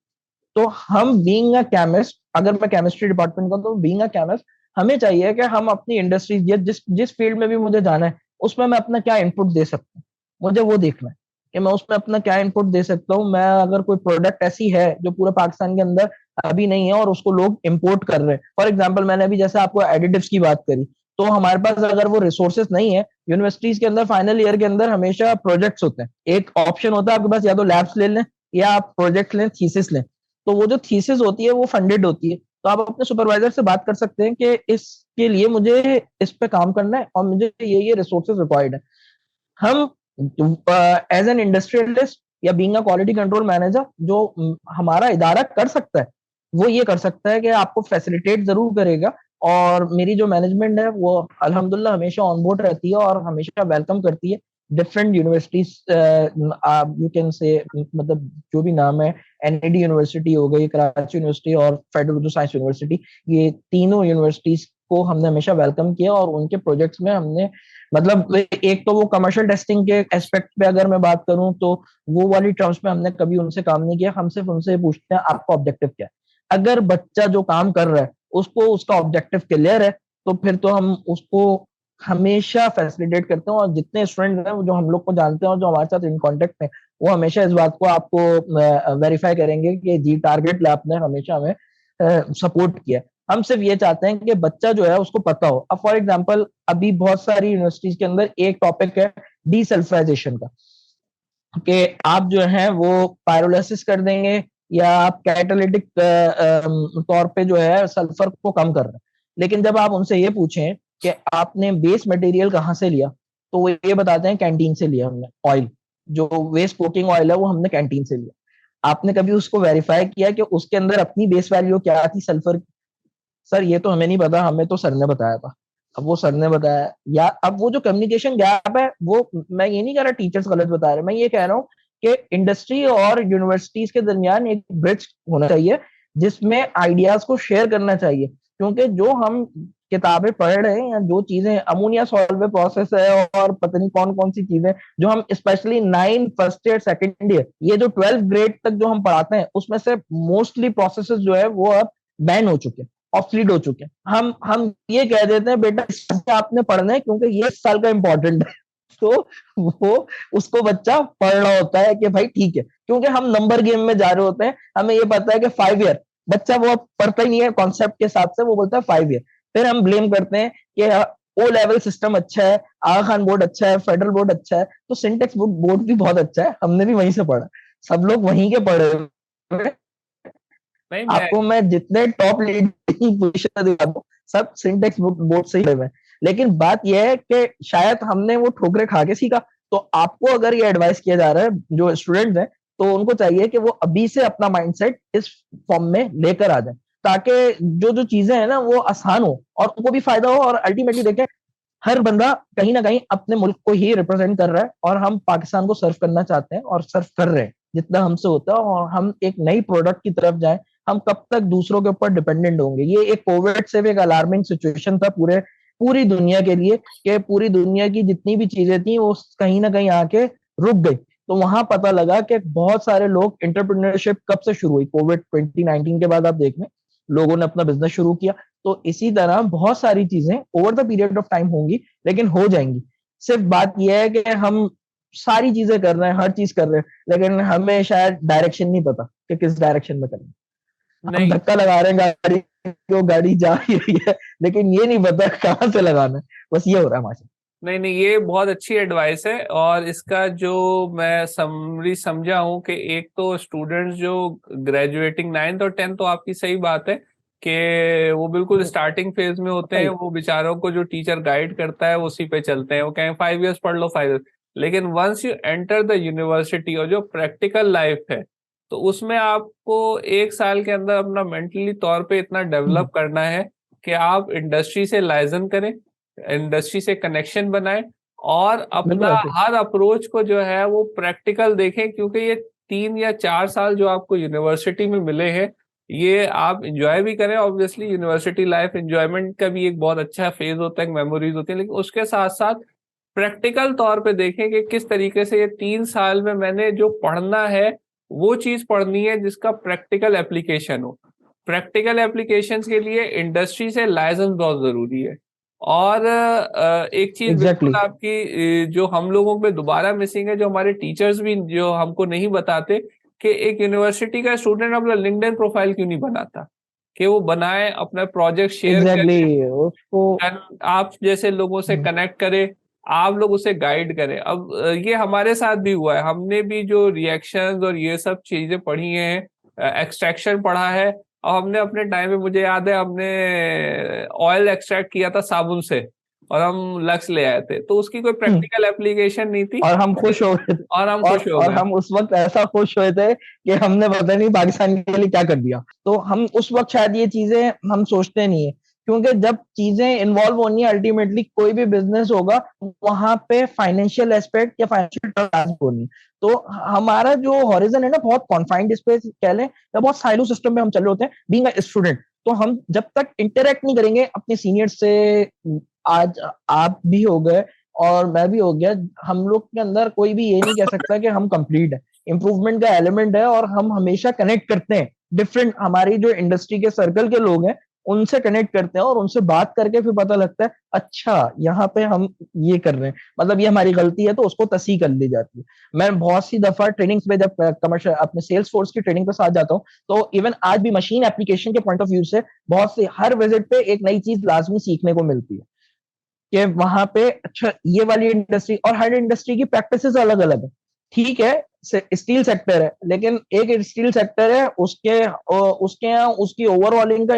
तो हम बीइंग अ केमिस्ट, अगर मैं केमिस्ट्री डिपार्टमेंट का, तो बीइंग अ केमिस्ट हमें चाहिए कि हम अपनी इंडस्ट्री जिस जिस फील्ड में भी मुझे जाना है उसमें मैं अपना क्या इनपुट दे सकता हूँ, मुझे वो देखना है कि मैं उसमें अपना क्या इनपुट दे सकता हूँ। मैं अगर कोई प्रोडक्ट ऐसी है जो पूरे पाकिस्तान के अंदर अभी नहीं है और उसको लोग इम्पोर्ट कर रहे हैं, फॉर एग्जाम्पल मैंने अभी जैसे आपको एडिटिव्स की बात करी, तो हमारे पास अगर वो रिसोर्सेज नहीं है, यूनिवर्सिटीज के अंदर फाइनल ईयर के अंदर हमेशा प्रोजेक्ट्स होते हैं, एक ऑप्शन होता है आपके पास, या तो लैब्स ले लें या आप प्रोजेक्ट लें, थीसिस लें। तो वो जो थीसिस होती है वो फंडेड होती है, तो आप अपने सुपरवाइजर से बात कर सकते हैं कि इसके लिए मुझे इस पे काम करना है और मुझे ये रिसोर्सेज रिक्वायर्ड है। हम एज एन इंडस्ट्रियलिस्ट या being a quality control manager जो हमारा इदारा कर सकता है, वो ये कर सकता है कि आपको फैसिलिटेट जरूर करेगा, और मेरी जो मैनेजमेंट है वो अल्हम्दुलिल्लाह हमेशा ऑन बोर्ड रहती है और हमेशा वेलकम करती है different universities, you can say, मतलब जो भी नाम है, एनईडी यूनिवर्सिटी हो गई, कराची यूनिवर्सिटी और फेडरल उर्दू साइंस यूनिवर्सिटी, ये तीनों यूनिवर्सिटीज को हमने हमेशा वेलकम किया, और उनके प्रोजेक्ट्स में हमने, मतलब एक तो वो कमर्शियल टेस्टिंग के एस्पेक्ट पे अगर मैं बात करूं तो वो वाली टर्म्स में हमने कभी उनसे काम नहीं किया। हम सिर्फ उनसे पूछते हैं आपका ऑब्जेक्टिव क्या है, अगर बच्चा जो काम कर रहा है उसको उसका ऑब्जेक्टिव क्लियर है तो फिर तो हम उसको हमेशा फैसिलिटेट करते हैं, और जितने स्टूडेंट हैं जो हम लोग को जानते हैं और जो हमारे साथ इन कॉन्टेक्ट में, वो हमेशा इस बात को आपको वेरीफाई करेंगे कि जी टारगेट लैब ने हमेशा हमें सपोर्ट किया। हम सिर्फ ये चाहते हैं कि बच्चा जो है उसको पता हो। अब फॉर एग्जांपल अभी बहुत सारी यूनिवर्सिटीज के अंदर एक टॉपिक है डीसल्फराइजेशन का, कि आप जो है वो पायरोलिसिस कर देंगे या आप कैटालिटिक तौर पे जो है सल्फर को कम कर रहे हैं, लेकिन जब आप उनसे ये पूछें कि आपने बेस मटेरियल कहाँ से लिया, तो वो ये बताते हैं कैंटीन से लिया हमने ऑयल, जो वेस्ट कुकिंग ऑयल है वो हमने कैंटीन से लिया। आपने कभी उसको वेरीफाई किया कि उसके अंदर अपनी बेस वैल्यू क्या थी सल्फर? सर ये तो हमें नहीं पता, हमें तो सर ने बताया था। अब वो सर ने बताया, या अब वो जो कम्युनिकेशन गैप है, वो मैं ये नहीं कह रहा टीचर्स गलत बता रहे, मैं ये कह रहा हूँ कि इंडस्ट्री और यूनिवर्सिटीज के दरमियान एक ब्रिज होना चाहिए जिसमें आइडियाज को शेयर करना चाहिए, क्योंकि जो हम किताबें पढ़ रहे हैं या जो चीजें अमोनिया सॉल्वे प्रोसेस है और पता नहीं कौन कौन सी चीजें जो हम specially 9 first year second year ये जो 12th ग्रेड तक जो हम पढ़ाते हैं उसमें से मोस्टली प्रोसेसेस जो है वो अब बैन हो चुके हैं, ऑब्सलीट हो चुके हैं। हम ये कह देते हैं बेटा इस आपने पढ़ना है क्योंकि ये इस साल का इंपॉर्टेंट है, तो वो उसको बच्चा पढ़ रहा होता है कि भाई ठीक है, क्योंकि हम नंबर गेम में जा रहे होते हैं, हमें ये पता है कि 5 ईयर, बच्चा वो पढ़ता ही नहीं है कॉन्सेप्ट के हिसाब से, वो बोलता है 5 ईयर। फिर हम ब्लेम करते हैं कि ओ लेवल सिस्टम अच्छा है, आगा खान बोर्ड अच्छा है, फेडरल बोर्ड अच्छा है, तो सिंटेक्स बोर्ड भी बहुत अच्छा है, हमने भी वहीं से पढ़ा, सब लोग वहीं के पढ़े हुए। नहीं मैं आपको मैं जितने टॉप लीडिंग पोजीशन दिखा दूं सब सिंटेक्स बोर्ड से ही हुए हैं, लेकिन बात यह है कि शायद हमने वो ठोकरे खा के सीखा। तो आपको अगर ये एडवाइस किया जा रहा है जो स्टूडेंट्स हैं, तो उनको चाहिए कि वो अभी से अपना माइंडसेट इस फॉर्म में लेकर आ जाए, ताकि जो जो चीजें हैं ना वो आसान हो और उनको भी फायदा हो, और अल्टीमेटली देखें हर बंदा कहीं ना कहीं अपने मुल्क को ही रिप्रेजेंट कर रहा है, और हम पाकिस्तान को सर्व करना चाहते हैं और सर्व कर रहे हैं जितना हमसे होता है, और हम एक नई प्रोडक्ट की तरफ जाएं। हम कब तक दूसरों के ऊपर डिपेंडेंट होंगे? ये एक कोविड से भी एक अलार्मिंग सिचुएशन था पूरी दुनिया के लिए, कि पूरी दुनिया की जितनी भी चीजें थी वो कहीं ना कहीं आके रुक गई। तो वहां पता लगा कि बहुत सारे लोग, एंटरप्रेन्योरशिप कब से शुरू हुई? कोविड 2019 के बाद आप देख लें, लोगों ने अपना बिजनेस शुरू किया। तो इसी तरह बहुत सारी चीजें over the period of time होंगी, लेकिन हो जाएंगी। सिर्फ बात यह है कि हम सारी चीजें कर रहे हैं, हर चीज कर रहे हैं, लेकिन हमें शायद डायरेक्शन नहीं पता कि किस डायरेक्शन में करना। हम नहीं धक्का लगा रहे हैं गाड़ी को, गाड़ी जा ही रही है, लेकिन ये नहीं पता कहाँ से लगाना है। बस ये हो रहा है हमारे। नहीं नहीं ये बहुत अच्छी एडवाइस है, और इसका जो मैं समरी समझा हूँ कि एक तो स्टूडेंट्स जो ग्रेजुएटिंग 9th और 10th, तो आपकी सही बात है कि वो बिल्कुल स्टार्टिंग फेज में होते हैं, वो बेचारों को जो टीचर गाइड करता है उसी पे चलते हैं, वो कहें 5 इयर्स पढ़ लो 5 इयर्स। लेकिन once you enter the university और जो प्रैक्टिकल लाइफ है, तो उसमें आपको 1 साल के अंदर अपना मेंटली तौर पे इतना डेवलप करना है कि आप इंडस्ट्री से लाइजन करें, इंडस्ट्री से कनेक्शन बनाएं, और अपना हर अप्रोच को जो है वो प्रैक्टिकल देखें, क्योंकि ये 3 या 4 साल जो आपको यूनिवर्सिटी में मिले हैं, ये आप इंजॉय भी करें। ऑब्वियसली यूनिवर्सिटी लाइफ एंजॉयमेंट का भी एक बहुत अच्छा फेज होता है, मेमोरीज होती है, लेकिन उसके साथ साथ प्रैक्टिकल तौर पे देखें कि किस तरीके से ये 3 साल में मैंने जो पढ़ना है वो चीज पढ़नी है जिसका प्रैक्टिकल एप्लीकेशन हो। प्रैक्टिकल एप्लीकेशन के लिए इंडस्ट्री से लाइसेंस बहुत जरूरी है। और एक चीज बिल्कुल आपकी जो हम लोगों पे दोबारा मिसिंग है, जो हमारे टीचर्स भी जो हमको नहीं बताते, कि एक यूनिवर्सिटी का स्टूडेंट अपना लिंक्डइन प्रोफाइल क्यों नहीं बनाता, कि वो बनाए, अपना प्रोजेक्ट शेयर करे, उसको आप जैसे लोगों से कनेक्ट करे, आप लोग उसे गाइड करें। अब ये हमारे साथ भी हुआ है, हमने भी जो रिएक्शंस और ये सब चीजें पढ़ी हैं, एक्सट्रैक्शन पढ़ा है, और हमने अपने टाइम में, मुझे याद है, हमने ऑयल एक्सट्रैक्ट किया था साबुन से, और हम लक्स ले आए थे, तो उसकी कोई प्रैक्टिकल एप्लीकेशन नहीं थी, और हम खुश हो गए थे, और हम खुश हो और गए। हम उस वक्त ऐसा खुश हुए थे कि हमने पता नहीं पाकिस्तान के लिए क्या कर दिया। तो हम उस वक्त शायद ये चीजें हम सोचते नहीं है, क्योंकि जब चीजें इन्वॉल्व होनी है, अल्टीमेटली कोई भी बिजनेस होगा वहां पे फाइनेंशियल एस्पेक्ट या फाइनेंशियल ट्रांसफर होनी। तो हमारा जो हॉरिजन है ना, बहुत कॉन्फाइंड स्पेस कह लें, या बहुत साइलो सिस्टम में हम चल रहे होते हैं बीइंग अ स्टूडेंट। तो हम जब तक इंटरेक्ट नहीं करेंगे अपने सीनियर से, आज आप भी हो गए और मैं भी हो गया, हम लोग के अंदर कोई भी ये नहीं कह सकता कि हम कंप्लीट है। इम्प्रूवमेंट का एलिमेंट है, और हम हमेशा कनेक्ट करते हैं डिफरेंट, हमारी जो इंडस्ट्री के सर्कल के लोग हैं उनसे कनेक्ट करते हैं, और उनसे बात करके फिर पता लगता है अच्छा यहाँ पे हम ये कर रहे हैं, मतलब ये हमारी गलती है, तो उसको तसी कर ली जाती है। मैं बहुत सी दफा ट्रेनिंग्स में जब कमर्शियल अपने सेल्स फोर्स की ट्रेनिंग पे साथ जाता हूँ, तो इवन आज भी मशीन एप्लीकेशन के पॉइंट ऑफ व्यू से बहुत से हर विजिट पे एक नई चीज लाजमी सीखने को मिलती है, कि वहां पे अच्छा ये वाली इंडस्ट्री, और हर इंडस्ट्री की प्रैक्टिसेस अलग अलग है। ठीक है, स्टील सेक्टर है, लेकिन एक स्टील सेक्टर है, उसके यहाँ उसकी ओवरऑलिंग का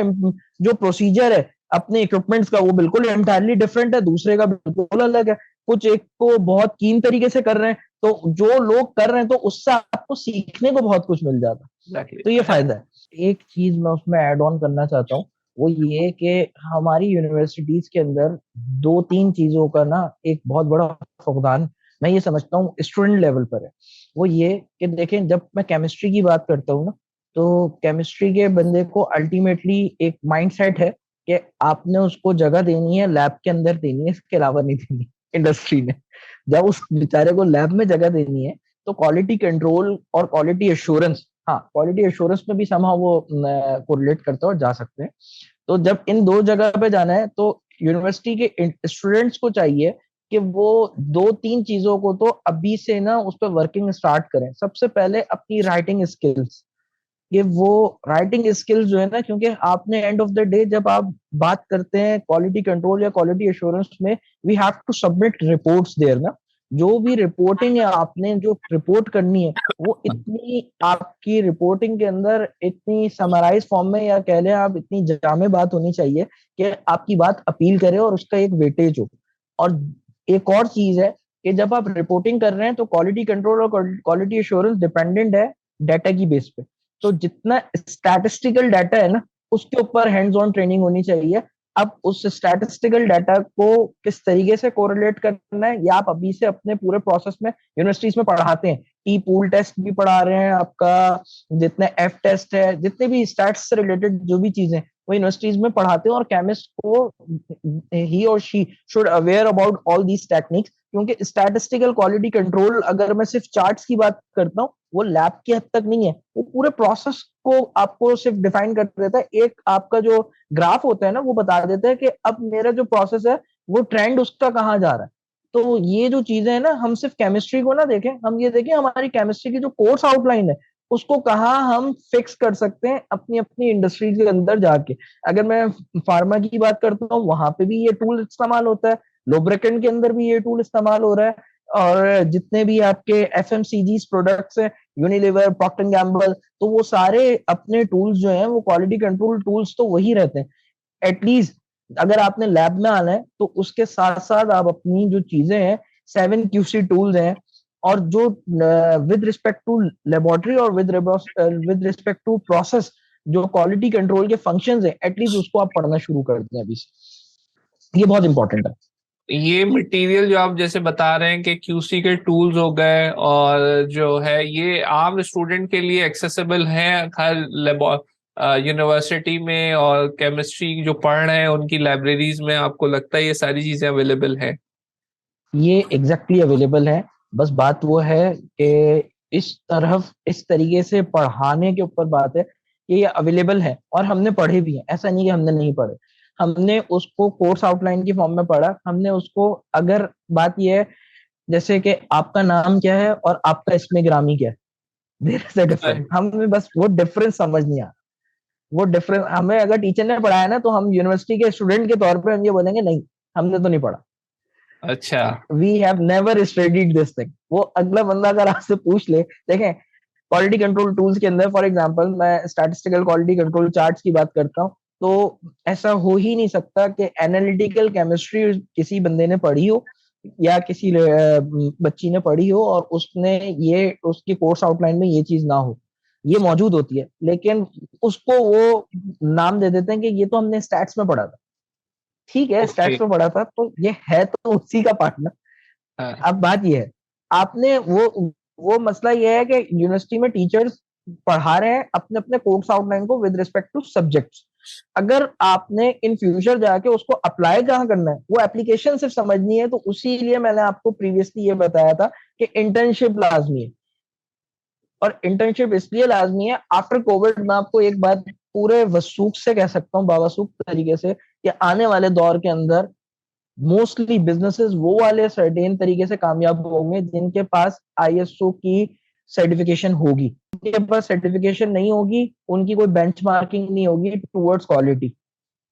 जो प्रोसीजर है अपने इक्विपमेंट्स का, वो बिल्कुल एंटायरली डिफरेंट है, दूसरे का बिल्कुल अलग है। कुछ एक को बहुत कीन तरीके से कर रहे हैं, तो जो लोग कर रहे हैं तो उससे आपको सीखने को बहुत कुछ मिल जाता है। तो ये फायदा है। एक चीज मैं उसमें ऐड ऑन करना चाहता हूँ, वो ये कि हमारी यूनिवर्सिटीज के अंदर दो तीन चीजों का ना एक बहुत बड़ा फुकदान मैं ये समझता हूँ स्टूडेंट लेवल पर है। वो ये कि देखें, जब मैं केमिस्ट्री की बात करता हूँ ना, तो केमिस्ट्री के बंदे को अल्टीमेटली एक माइंडसेट है कि आपने उसको जगह देनी है, लैब के अंदर देनी है, इसके अलावा नहीं देनी। इंडस्ट्री ने जब उस बेचारे को लैब में जगह देनी है, तो क्वालिटी कंट्रोल और क्वालिटी एश्योरेंस, हाँ क्वालिटी एश्योरेंस में भी समा वो कोरिलेट करता है और जा सकते हैं। तो जब इन दो जगह पे जाना है, तो यूनिवर्सिटी के स्टूडेंट्स को चाहिए कि वो दो तीन चीजों को तो अभी से ना उस पर वर्किंग स्टार्ट करें। सबसे पहले अपनी राइटिंग स्किल्स, कि वो राइटिंग स्किल्स जो है ना, क्योंकि आपने एंड ऑफ द डे जब आप बात करते हैं क्वालिटी कंट्रोल या क्वालिटी एश्योरेंस में, we have to submit reports there ना। जो भी रिपोर्टिंग है, आपने जो रिपोर्ट करनी है, वो इतनी आपकी रिपोर्टिंग के अंदर इतनी समराइज फॉर्म में, या कह लें आप इतनी जामे बात होनी चाहिए कि आपकी बात अपील करे और उसका एक वेटेज हो। और एक और चीज है कि जब आप रिपोर्टिंग कर रहे हैं, तो क्वालिटी कंट्रोल और क्वालिटी एश्योरेंस डिपेंडेंट है डाटा की बेस पे। तो जितना स्टैटिस्टिकल डाटा है ना, उसके ऊपर हैंड्स ऑन ट्रेनिंग होनी चाहिए। अब उस स्टैटिस्टिकल डाटा को किस तरीके से कोरिलेट करना है, या आप अभी से अपने पूरे प्रोसेस में यूनिवर्सिटीज में पढ़ाते हैं। टी पूल टेस्ट भी पढ़ा रहे हैं, आपका जितने एफ टेस्ट है, जितने भी स्टैट्स से रिलेटेड जो भी चीजें वो यूनिवर्सिटीज में पढ़ाते हैं, और केमिस्ट को ही और she should aware about all these techniques. क्योंकि स्टैटिस्टिकल क्वालिटी कंट्रोल, अगर मैं सिर्फ चार्ट्स की बात करता हूँ, वो लैब की हद तक नहीं है, वो पूरे प्रोसेस को आपको सिर्फ डिफाइन कर देता है। एक आपका जो ग्राफ होता है ना, वो बता देता है कि अब मेरा जो प्रोसेस है वो ट्रेंड उसका कहाँ जा रहा है। तो ये जो चीजें है ना, हम सिर्फ केमिस्ट्री को ना देखें, हम ये देखें हमारी केमिस्ट्री की जो कोर्स आउटलाइन है उसको कहाँ हम फिक्स कर सकते हैं अपनी अपनी इंडस्ट्री के अंदर जाके। अगर मैं फार्मा की बात करता हूँ, वहां पे भी ये टूल इस्तेमाल होता है, लुब्रिकेंट के अंदर भी ये टूल इस्तेमाल हो रहा है, और जितने भी आपके एफएमसीजी प्रोडक्ट्स हैं, यूनिलीवर, प्रॉक्टर एंड गैम्बल, तो वो सारे अपने टूल्स जो हैं वो क्वालिटी कंट्रोल टूल्स तो वही रहते हैं। एटलीस्ट अगर आपने लैब में आना है तो उसके साथ साथ आप अपनी जो चीजें हैं, 7 QC टूल्स हैं, और जो विद रिस्पेक्ट टू लेबोरेटरी और विद रिस्पेक्ट टू प्रोसेस, जो क्वालिटी कंट्रोल के फंक्शंस हैं, एटलीस्ट उसको आप पढ़ना शुरू कर दें अभी से। ये बहुत इंपॉर्टेंट है। ये मटेरियल जो आप जैसे बता रहे हैं कि क्यूसी के टूल्स हो गए, और जो है ये आम स्टूडेंट के लिए एक्सेसिबल है हर यूनिवर्सिटी में, और केमिस्ट्री जो पढ़ रहे हैं उनकी लाइब्रेरीज में आपको लगता है ये सारी चीजें अवेलेबल है? ये एग्जैक्टली अवेलेबल है। बस बात वो है कि इस तरीके से पढ़ाने के ऊपर बात है कि ये अवेलेबल है और हमने पढ़े भी हैं, ऐसा नहीं कि हमने नहीं पढ़े। हमने उसको कोर्स आउटलाइन की फॉर्म में पढ़ा, हमने उसको, अगर बात ये है जैसे कि आपका नाम क्या है और आपका इसमें ग्रामी क्या है, देयर इज अ डिफरेंस। हमें बस वो डिफरेंस समझ नहीं आ, वो डिफरेंस हमें अगर टीचर ने पढ़ाया ना, तो हम यूनिवर्सिटी के स्टूडेंट के तौर पे हम ये बोलेंगे नहीं, हमने तो नहीं पढ़ा, अच्छा। We have never studied this thing. वो अगला बंदा अगर आपसे पूछ ले, देखें क्वालिटी कंट्रोल टूल्स के अंदर, फॉर एग्जांपल मैं स्टैटिस्टिकल क्वालिटी कंट्रोल चार्ट्स की बात करता हूँ, तो ऐसा हो ही नहीं सकता कि एनालिटिकल केमिस्ट्री किसी बंदे ने पढ़ी हो या किसी बच्ची ने पढ़ी हो और उसने ये उसके कोर्स आउटलाइन में ये चीज ना हो। ये मौजूद होती है, लेकिन उसको वो नाम दे देते हैं कि ये तो हमने स्टैट्स में पढ़ा था। ठीक है, ओके। स्टैट्स में पढ़ा था तो ये है तो उसी का पार्ट ना। हाँ। अब बात ये है, आपने वो मसला ये है कि यूनिवर्सिटी में टीचर्स पढ़ा रहे हैं अपने अपने कोर्स आउटलाइन को विद रिस्पेक्ट टू सब्जेक्ट्स। अगर आपने इन फ्यूचर जाके उसको अप्लाई कहाँ करना है, वो एप्लीकेशन सिर्फ समझनी है, तो उसी लिए मैंने आपको प्रीवियसली ये बताया था कि इंटर्नशिप लाजमी है। और इंटर्नशिप इसलिए लाजमी है, आफ्टर कोविड मैं आपको एक बात पूरे वसूख से कह सकता हूँ, बावसूख तरीके से, कि आने वाले दौर के अंदर मोस्टली बिजनेसेस वो वाले सर्टेन तरीके से कामयाब होंगे जिनके पास आईएसओ की सर्टिफिकेशन होगी। उनके पास सर्टिफिकेशन नहीं होगी, उनकी कोई बेंचमार्किंग नहीं होगी टुवर्ड्स क्वालिटी,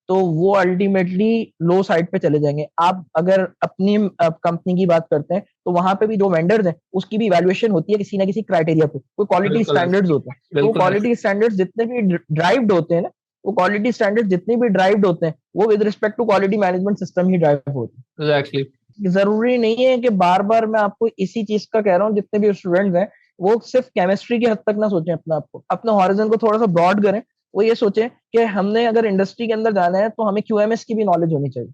तो वो अल्टीमेटली लो साइड पे चले जाएंगे। आप अगर अपनी कंपनी की बात करते हैं तो वहां पे भी जो वेंडर्स हैं उसकी भी इवैल्यूएशन होती है किसी ना किसी क्राइटेरिया पे, कोई क्वालिटी बिल्कुल है। स्टैंडर्ड्स होते हैं। तो वो बिल्कुल है। क्वालिटी स्टैंडर्ड्स जितने भी ड्राइव्ड होते हैं ना, वो क्वालिटी स्टैंडर्ड्स जितने भी ड्राइव्ड होते हैं वो with respect to quality management system ही ड्राइव होते हैं। एग्जैक्टली। जरूरी नहीं है कि बार बार मैं आपको इसी चीज का कह रहा हूँ, जितने भी स्टूडेंट्स हैं वो सिर्फ केमिस्ट्री की हद तक ना सोचें, अपना आपको अपने हॉरिजन को थोड़ा सा ब्रॉड करें। वो ये सोचें कि हमने अगर इंडस्ट्री के अंदर जाना है तो हमें क्यूएमएस की भी नॉलेज होनी चाहिए,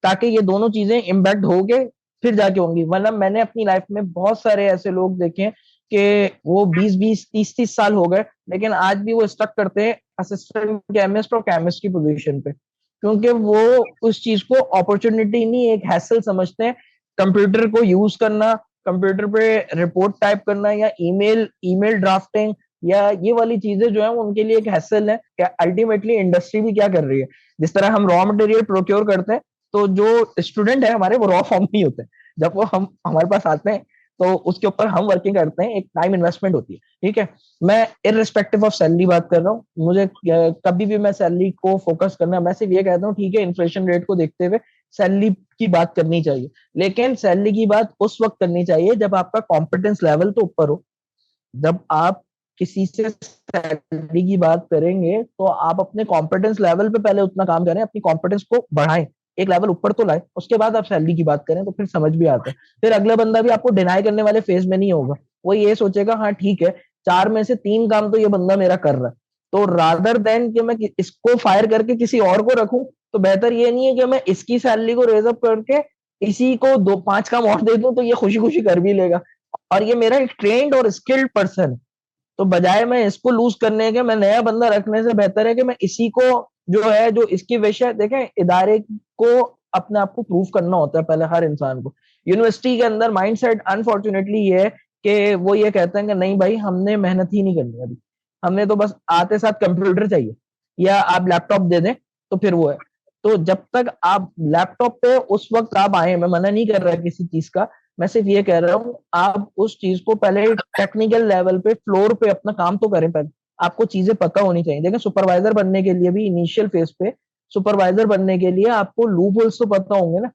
ताकि ये दोनों चीजें इम्पैक्ट होके फिर जाके होंगी। वरना मैंने अपनी लाइफ में बहुत सारे ऐसे लोग देखे हैं कि वो 20-20 30-30 साल हो गए, लेकिन आज भी वो स्टक करते हैं असिस्टेंट केमिस्ट और केमिस्ट की पोजीशन पे, क्योंकि वो उस चीज को अपॉर्चुनिटी नहीं एक हैसल समझते हैं। कंप्यूटर को यूज करना, कंप्यूटर पे रिपोर्ट टाइप करना या ईमेल ईमेल ड्राफ्टिंग या ये वाली चीजें जो है उनके लिए एक हैसल है। क्या अल्टीमेटली इंडस्ट्री भी क्या कर रही है, जिस तरह हम रॉ मटेरियल प्रोक्योर करते हैं, तो जो स्टूडेंट है हमारे वो रॉ फॉर्म में ही होते हैं। जब वो हम हमारे पास आते हैं तो उसके ऊपर हम वर्किंग करते हैं, एक टाइम इन्वेस्टमेंट होती है। ठीक है, मैं इररिस्पेक्टिव ऑफ सैलरी बात कर रहा हूँ, मुझे कभी भी मैं सैलरी को फोकस करना, मैं सिर्फ ये कहता हूँ ठीक है इन्फ्लेशन रेट को देखते हुए सैलरी की बात करनी चाहिए, लेकिन सैलरी की बात उस वक्त करनी चाहिए जब आपका कॉम्पिटेंस लेवल तो ऊपर हो। जब आप किसी से सैलरी की बात करेंगे तो आप अपने कॉम्पिटेंस लेवल पे पहले उतना काम करें, अपनी कॉम्पिटेंस को बढ़ाएं, एक लेवल ऊपर तो लाए, उसके बाद आप सैलरी की बात करें, तो फिर समझ भी आता है। फिर अगला बंदा भी आपको डिनाई करने वाले फेज में नहीं होगा, वो ये सोचेगा हाँ ठीक है, 4 में से 3 काम तो ये बंदा मेरा कर रहा है, तो रादर देन कि मैं इसको फायर करके किसी और को रखूं, तो बेहतर ये नहीं है कि मैं इसकी सैलरी को रेज अप करके इसी को 2-5 काम और दे दूं, तो ये खुशी खुशी कर भी लेगा और ये मेरा एक ट्रेंड और स्किल्ड पर्सन है। तो बजाय मैं इसको लूज करने के, मैं नया बंदा रखने से बेहतर है कि मैं इसी को, जो है जो इसकी विषय देखें, इदारे को अपने आप को प्रूव करना होता है पहले हर इंसान को। यूनिवर्सिटी के अंदर माइंडसेट अनफॉर्चुनेटली ये है कि वो ये कहते हैं कि नहीं भाई हमने मेहनत ही नहीं करनी अभी, हमने तो बस आते साथ कंप्यूटर चाहिए या आप लैपटॉप दे दें तो फिर वो है। तो जब तक आप लैपटॉप पे उस वक्त आप आए, मैं मना नहीं कर रहा किसी चीज का, मैं सिर्फ ये कह रहा हूँ आप उस चीज को पहले टेक्निकल लेवल पे फ्लोर पे अपना काम तो करें पहले, आपको चीजें पता होनी चाहिए। देखिए सुपरवाइजर बनने के लिए भी इनिशियल फेज पे, सुपरवाइजर बनने के लिए आपको लूप होल्स तो पता होंगे ना,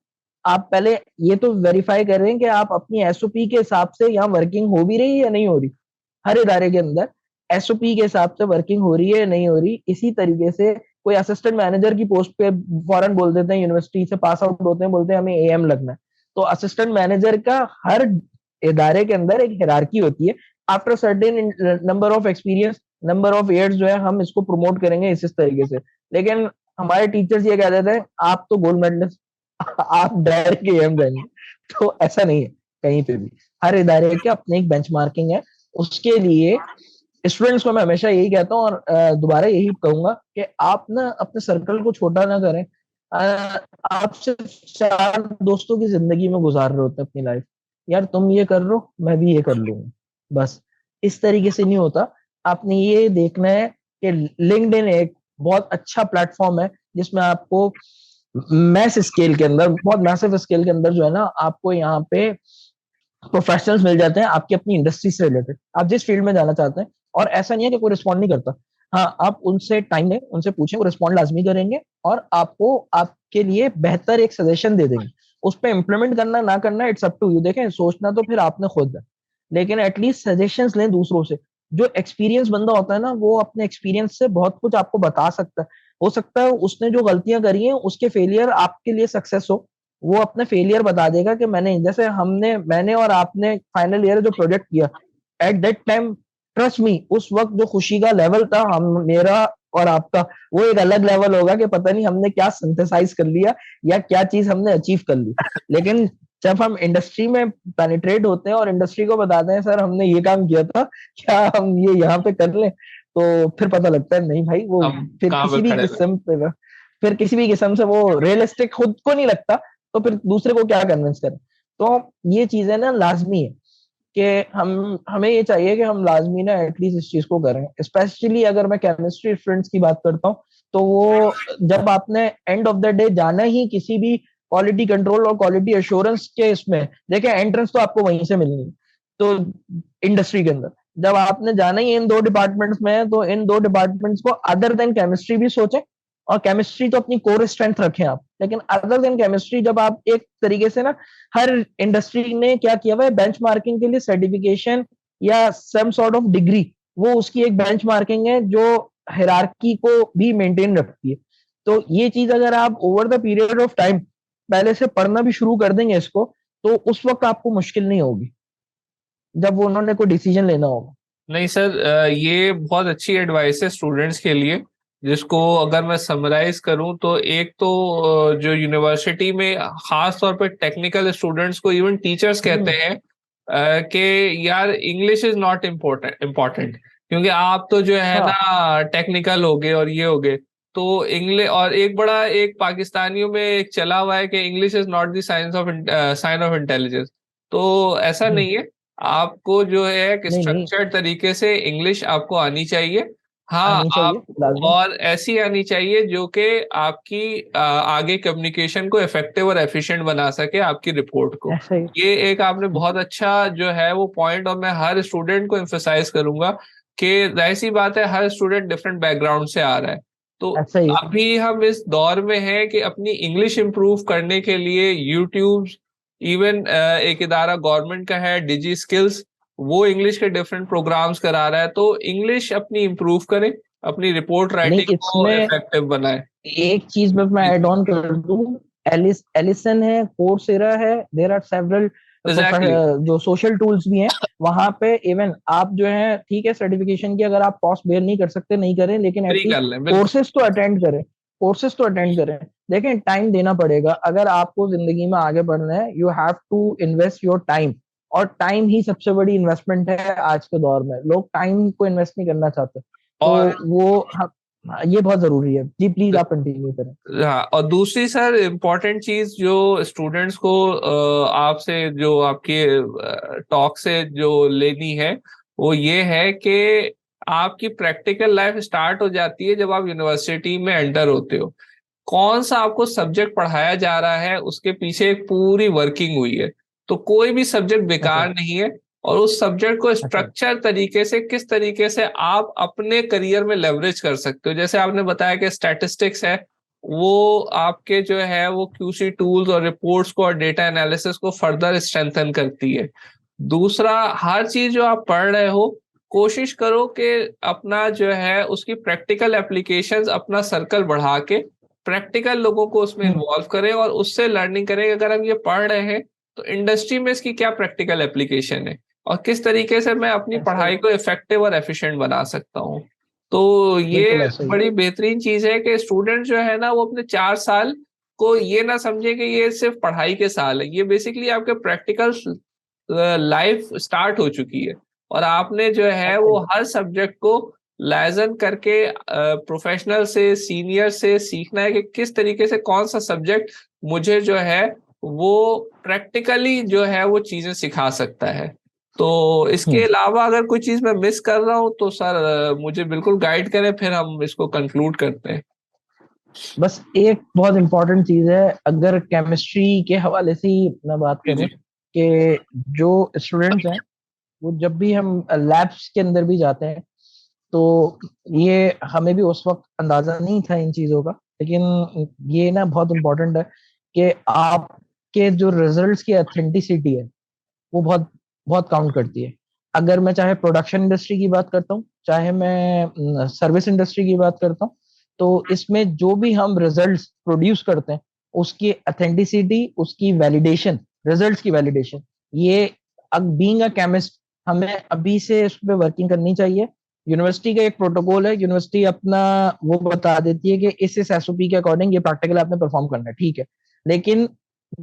आप पहले ये तो वेरीफाई कर रहे हैं कि आप अपनी एसओपी के हिसाब से यहाँ वर्किंग हो भी रही है या नहीं हो रही। हर इदारे के अंदर एसओपी के हिसाब से वर्किंग हो रही है या नहीं हो रही। इसी तरीके से कोई असिस्टेंट मैनेजर की पोस्ट पे फौरन बोल देते हैं, यूनिवर्सिटी से पास आउट होते हैं, बोलते हैं हमें एएम लगना है। तो असिस्टेंट मैनेजर का हर इदारे के अंदर एक हिरार्की होती है। After certain number of experience, number of years जो है हम इसको प्रमोट करेंगे इस तरीके से। लेकिन हमारे टीचर्स ये कह देते हैं आप तो गोल्ड मेडलिस्ट, आप डायरेक्ट एएम जाएंगे। तो ऐसा नहीं है कहीं पे भी। हर इदारे के अपने एक बेंचमार्किंग है। उसके लिए स्टूडेंट्स को मैं हमेशा यही कहता हूँ और दोबारा यही कहूंगा कि आप ना अपने सर्कल को छोटा ना करें। आप सिर्फ 4 दोस्तों की जिंदगी में गुजार रहे होते हैं अपनी लाइफ। यार तुम ये कर लो, मैं भी ये कर लूंगा, बस इस तरीके से नहीं होता। आपने ये देखना है कि लिंक्डइन एक बहुत अच्छा प्लेटफॉर्म है जिसमें आपको मैस स्केल के अंदर, बहुत मैसिव स्केल के अंदर जो है ना, आपको यहाँ पे प्रोफेशनल्स मिल जाते हैं आपकी अपनी इंडस्ट्री से रिलेटेड, आप जिस फील्ड में जाना चाहते हैं। और ऐसा नहीं है कि कोई रिस्पॉन्ड नहीं करता। हाँ, आप उनसे टाइम लें, उनसे पूछें, वो रिस्पॉन्ड लाजमी करेंगे और आपको आपके लिए बेहतर एक सजेशन दे देंगे। उस पर इम्प्लीमेंट करना ना करना इट्स अप टू यू। देखें, सोचना तो फिर आपने खुद है, लेकिन एटलीस्ट सजेशंस लें दूसरों से। जो एक्सपीरियंस बंदा होता है ना, वो अपने एक्सपीरियंस से बहुत कुछ आपको बता सकता है। हो सकता है उसने जो गलतियां करी हैं उसके फेलियर आपके लिए सक्सेस हो। वो अपने फेलियर बता देगा कि मैंने और आपने फाइनल ईयर जो प्रोजेक्ट किया, at that time trust me, उस वक्त जो खुशी का लेवल था हम मेरा और आपका, वो एक अलग लेवल होगा कि पता नहीं हमने क्या सिंथेसाइज कर लिया या क्या चीज हमने अचीव कर ली। लेकिन जब हम इंडस्ट्री में पेनिट्रेट होते हैं और इंडस्ट्री को बताते हैं सर हमने ये काम किया था, क्या हम ये यहाँ पे कर लें, तो फिर पता लगता है नहीं भाई, वो हम फिर कहाँ पे किसी भी खड़े हुए। किस्म पे, फिर किसी भी किस्म से वो रियलिस्टिक खुद को नहीं लगता, तो फिर दूसरे को क्या कन्विंस करें। तो ये चीजें ना लाजमी है कि हमें ये चाहिए कि हम लाजमी ना एटलीस्ट इस चीज को करें। स्पेशली अगर मैं केमिस्ट्री स्टूडेंट्स की बात करता हूँ, तो वो जब आपने एंड ऑफ द डे जाना ही किसी भी क्वालिटी कंट्रोल और क्वालिटी एश्योरेंस के इसमें, देखें एंट्रेंस तो आपको वहीं से मिलनी है। तो इंडस्ट्री के अंदर जब आपने जाना ही इन 2 डिपार्टमेंट्स में है, तो इन 2 डिपार्टमेंट्स को अदर देन केमिस्ट्री भी सोचें। और केमिस्ट्री तो अपनी कोर स्ट्रेंथ रखें आप, लेकिन अदर देन केमिस्ट्री जब आप एक तरीके से ना, हर इंडस्ट्री ने क्या किया हुआ है बेंचमार्किंग के लिए सर्टिफिकेशन या सम सॉर्ट ऑफ डिग्री, वो उसकी एक बेंचमार्किंग है जो हायरार्की को भी मेंटेन रखती है। तो ये चीज अगर आप over the period of time पहले से पढ़ना भी शुरू कर देंगे इसको, तो उस वक्त आपको मुश्किल नहीं होगी जब वो उन्होंने कोई डिसीजन लेना होगा। नहीं सर, ये बहुत अच्छी एडवाइस है स्टूडेंट्स के लिए, जिसको अगर मैं समराइज करूं तो एक तो जो यूनिवर्सिटी में खास तौर पर टेक्निकल स्टूडेंट्स को इवन टीचर्स कहते हैं कि यार इंग्लिश इज नॉट इम्पोर्टेंट, क्योंकि आप तो जो है हाँ, ना टेक्निकल हो गए और ये हो गए। तो इंग्लिश, और एक पाकिस्तानियों में एक चला हुआ है कि English is not the sign of intelligence. तो ऐसा हम्म, नहीं है। आपको जो है एक नहीं नहीं, स्ट्रक्चर्ड तरीके से इंग्लिश आपको आनी चाहिए। हाँ, आनी आप चाहिए लाजमी। और ऐसी आनी चाहिए जो कि आपकी आगे कम्युनिकेशन को इफेक्टिव और एफिशिएंट बना सके आपकी रिपोर्ट को। ऐसा ही। ये एक आपने बहुत अच्छा जो है वो पॉइंट, और मैं हर स्टूडेंट को एम्फेसाइज करूंगा कि जाहिर सी बात है हर स्टूडेंट डिफरेंट बैकग्राउंड से आ रहा है। तो ऐसा ही। अभी हम इस दौर में हैं कि अपनी इंग्लिश इंप्रूव करने के लिए यूट्यूब, इवन एक इदारा गवर्नमेंट का है डिजी स्किल्स, वो इंग्लिश के डिफरेंट प्रोग्राम्स करा रहा है। तो इंग्लिश अपनी इंप्रूव करें, अपनी रिपोर्ट नहीं, राइटिंग को इसमें इफेक्टिव बनाए। एक चीज में मैं ऐड ऑन कर दूं। एलिसन है, कोर्सेरा है, देयर आर सेवरल एग्जैक्टली। जो सोशल टूल्स भी हैं वहां पे। इवन आप जो है ठीक है सर्टिफिकेशन की अगर आप कॉस्ट बेयर नहीं कर सकते नहीं करें, लेकिन फ्री कर एटलीस्ट लें, बिल्कुल। कोर्सेज तो अटेंड करें। कोर्सेज तो अटेंड करें। देखें, टाइम देना पड़ेगा अगर आपको जिंदगी में आगे बढ़ना है। You have to invest your time, और टाइम ही सबसे बड़ी इन्वेस्टमेंट है आज के दौर में। लोग टाइम को इन्वेस्ट नहीं करना चाहते। तो और ये बहुत जरूरी है जी। प्लीज आप कंटिन्यू करें। हाँ, और दूसरी सर इम्पोर्टेंट चीज जो स्टूडेंट्स को आपसे जो आपके टॉक से जो लेनी है, वो ये है कि आपकी प्रैक्टिकल लाइफ स्टार्ट हो जाती है जब आप यूनिवर्सिटी में एंटर होते हो। कौन सा आपको सब्जेक्ट पढ़ाया जा रहा है उसके पीछे एक पूरी वर्किंग हुई है। तो कोई भी सब्जेक्ट ऐसा बेकार है। नहीं है। और उस सब्जेक्ट को ऐसा है। स्ट्रक्चर तरीके से किस तरीके से आप अपने करियर में लेवरेज कर सकते हो, जैसे आपने बताया कि स्टैटिस्टिक्स है, वो आपके जो है वो क्यूसी टूल्स और रिपोर्ट्स को और डेटा एनालिसिस को फर्दर स्ट्रेंथन करती है। दूसरा, हर चीज जो आप पढ़ रहे हो कोशिश करो कि अपना जो है उसकी प्रैक्टिकल एप्लीकेशंस, अपना सर्कल बढ़ा के प्रैक्टिकल लोगों को उसमें हम्म, इन्वॉल्व करें और उससे लर्निंग करें। अगर हम ये पढ़ रहे हैं तो इंडस्ट्री में इसकी क्या प्रैक्टिकल एप्लीकेशन है और किस तरीके से मैं अपनी ऐसा ही, पढ़ाई को इफेक्टिव और एफिशिएंट बना सकता हूँ। तो बिल्कुल ये ऐसा ही। बड़ी बेहतरीन चीज है कि स्टूडेंट जो है ना वो अपने 4 साल को ये ना समझे कि ये सिर्फ पढ़ाई के साल है, ये बेसिकली आपके प्रैक्टिकल लाइफ स्टार्ट हो चुकी है। और आपने जो है ऐसा वो ही। हर सब्जेक्ट को लाइजन करके प्रोफेशनल से, सीनियर से सीखना है कि किस तरीके से कौन सा सब्जेक्ट मुझे जो है वो प्रैक्टिकली जो है वो चीजें सिखा सकता है। तो इसके हम्म, अलावा अगर कोई चीज मैं मिस कर रहा हूँ तो सर मुझे बिल्कुल गाइड करें, फिर हम इसको कंक्लूड करते हैं। बस एक बहुत इंपॉर्टेंट चीज है, अगर केमिस्ट्री के हवाले से ही मैं बात जी जी। करूं, कि जो स्टूडेंट्स हैं वो जब भी हम लैब्स के अंदर भी जाते हैं, तो ये हमें भी उस वक्त अंदाजा नहीं था इन चीजों का, लेकिन ये ना बहुत इम्पोर्टेंट है कि आपके जो रिजल्ट्स की ऑथेंटिसिटी है वो बहुत बहुत काउंट करती है। अगर मैं चाहे प्रोडक्शन इंडस्ट्री की बात करता हूँ, चाहे मैं सर्विस इंडस्ट्री की बात करता हूँ, तो इसमें जो भी हम रिजल्ट्स प्रोड्यूस करते हैं उसकी ऑथेंटिसिटी, उसकी वैलिडेशन, रिजल्ट्स की वैलिडेशन, ये बीइंग अ केमिस्ट हमें अभी से इस पे वर्किंग करनी चाहिए। यूनिवर्सिटी का एक प्रोटोकॉल है, यूनिवर्सिटी अपना वो बता देती है कि इस एसओपी के अकॉर्डिंग ये प्रैक्टिकल आपने परफॉर्म करना है, ठीक है। लेकिन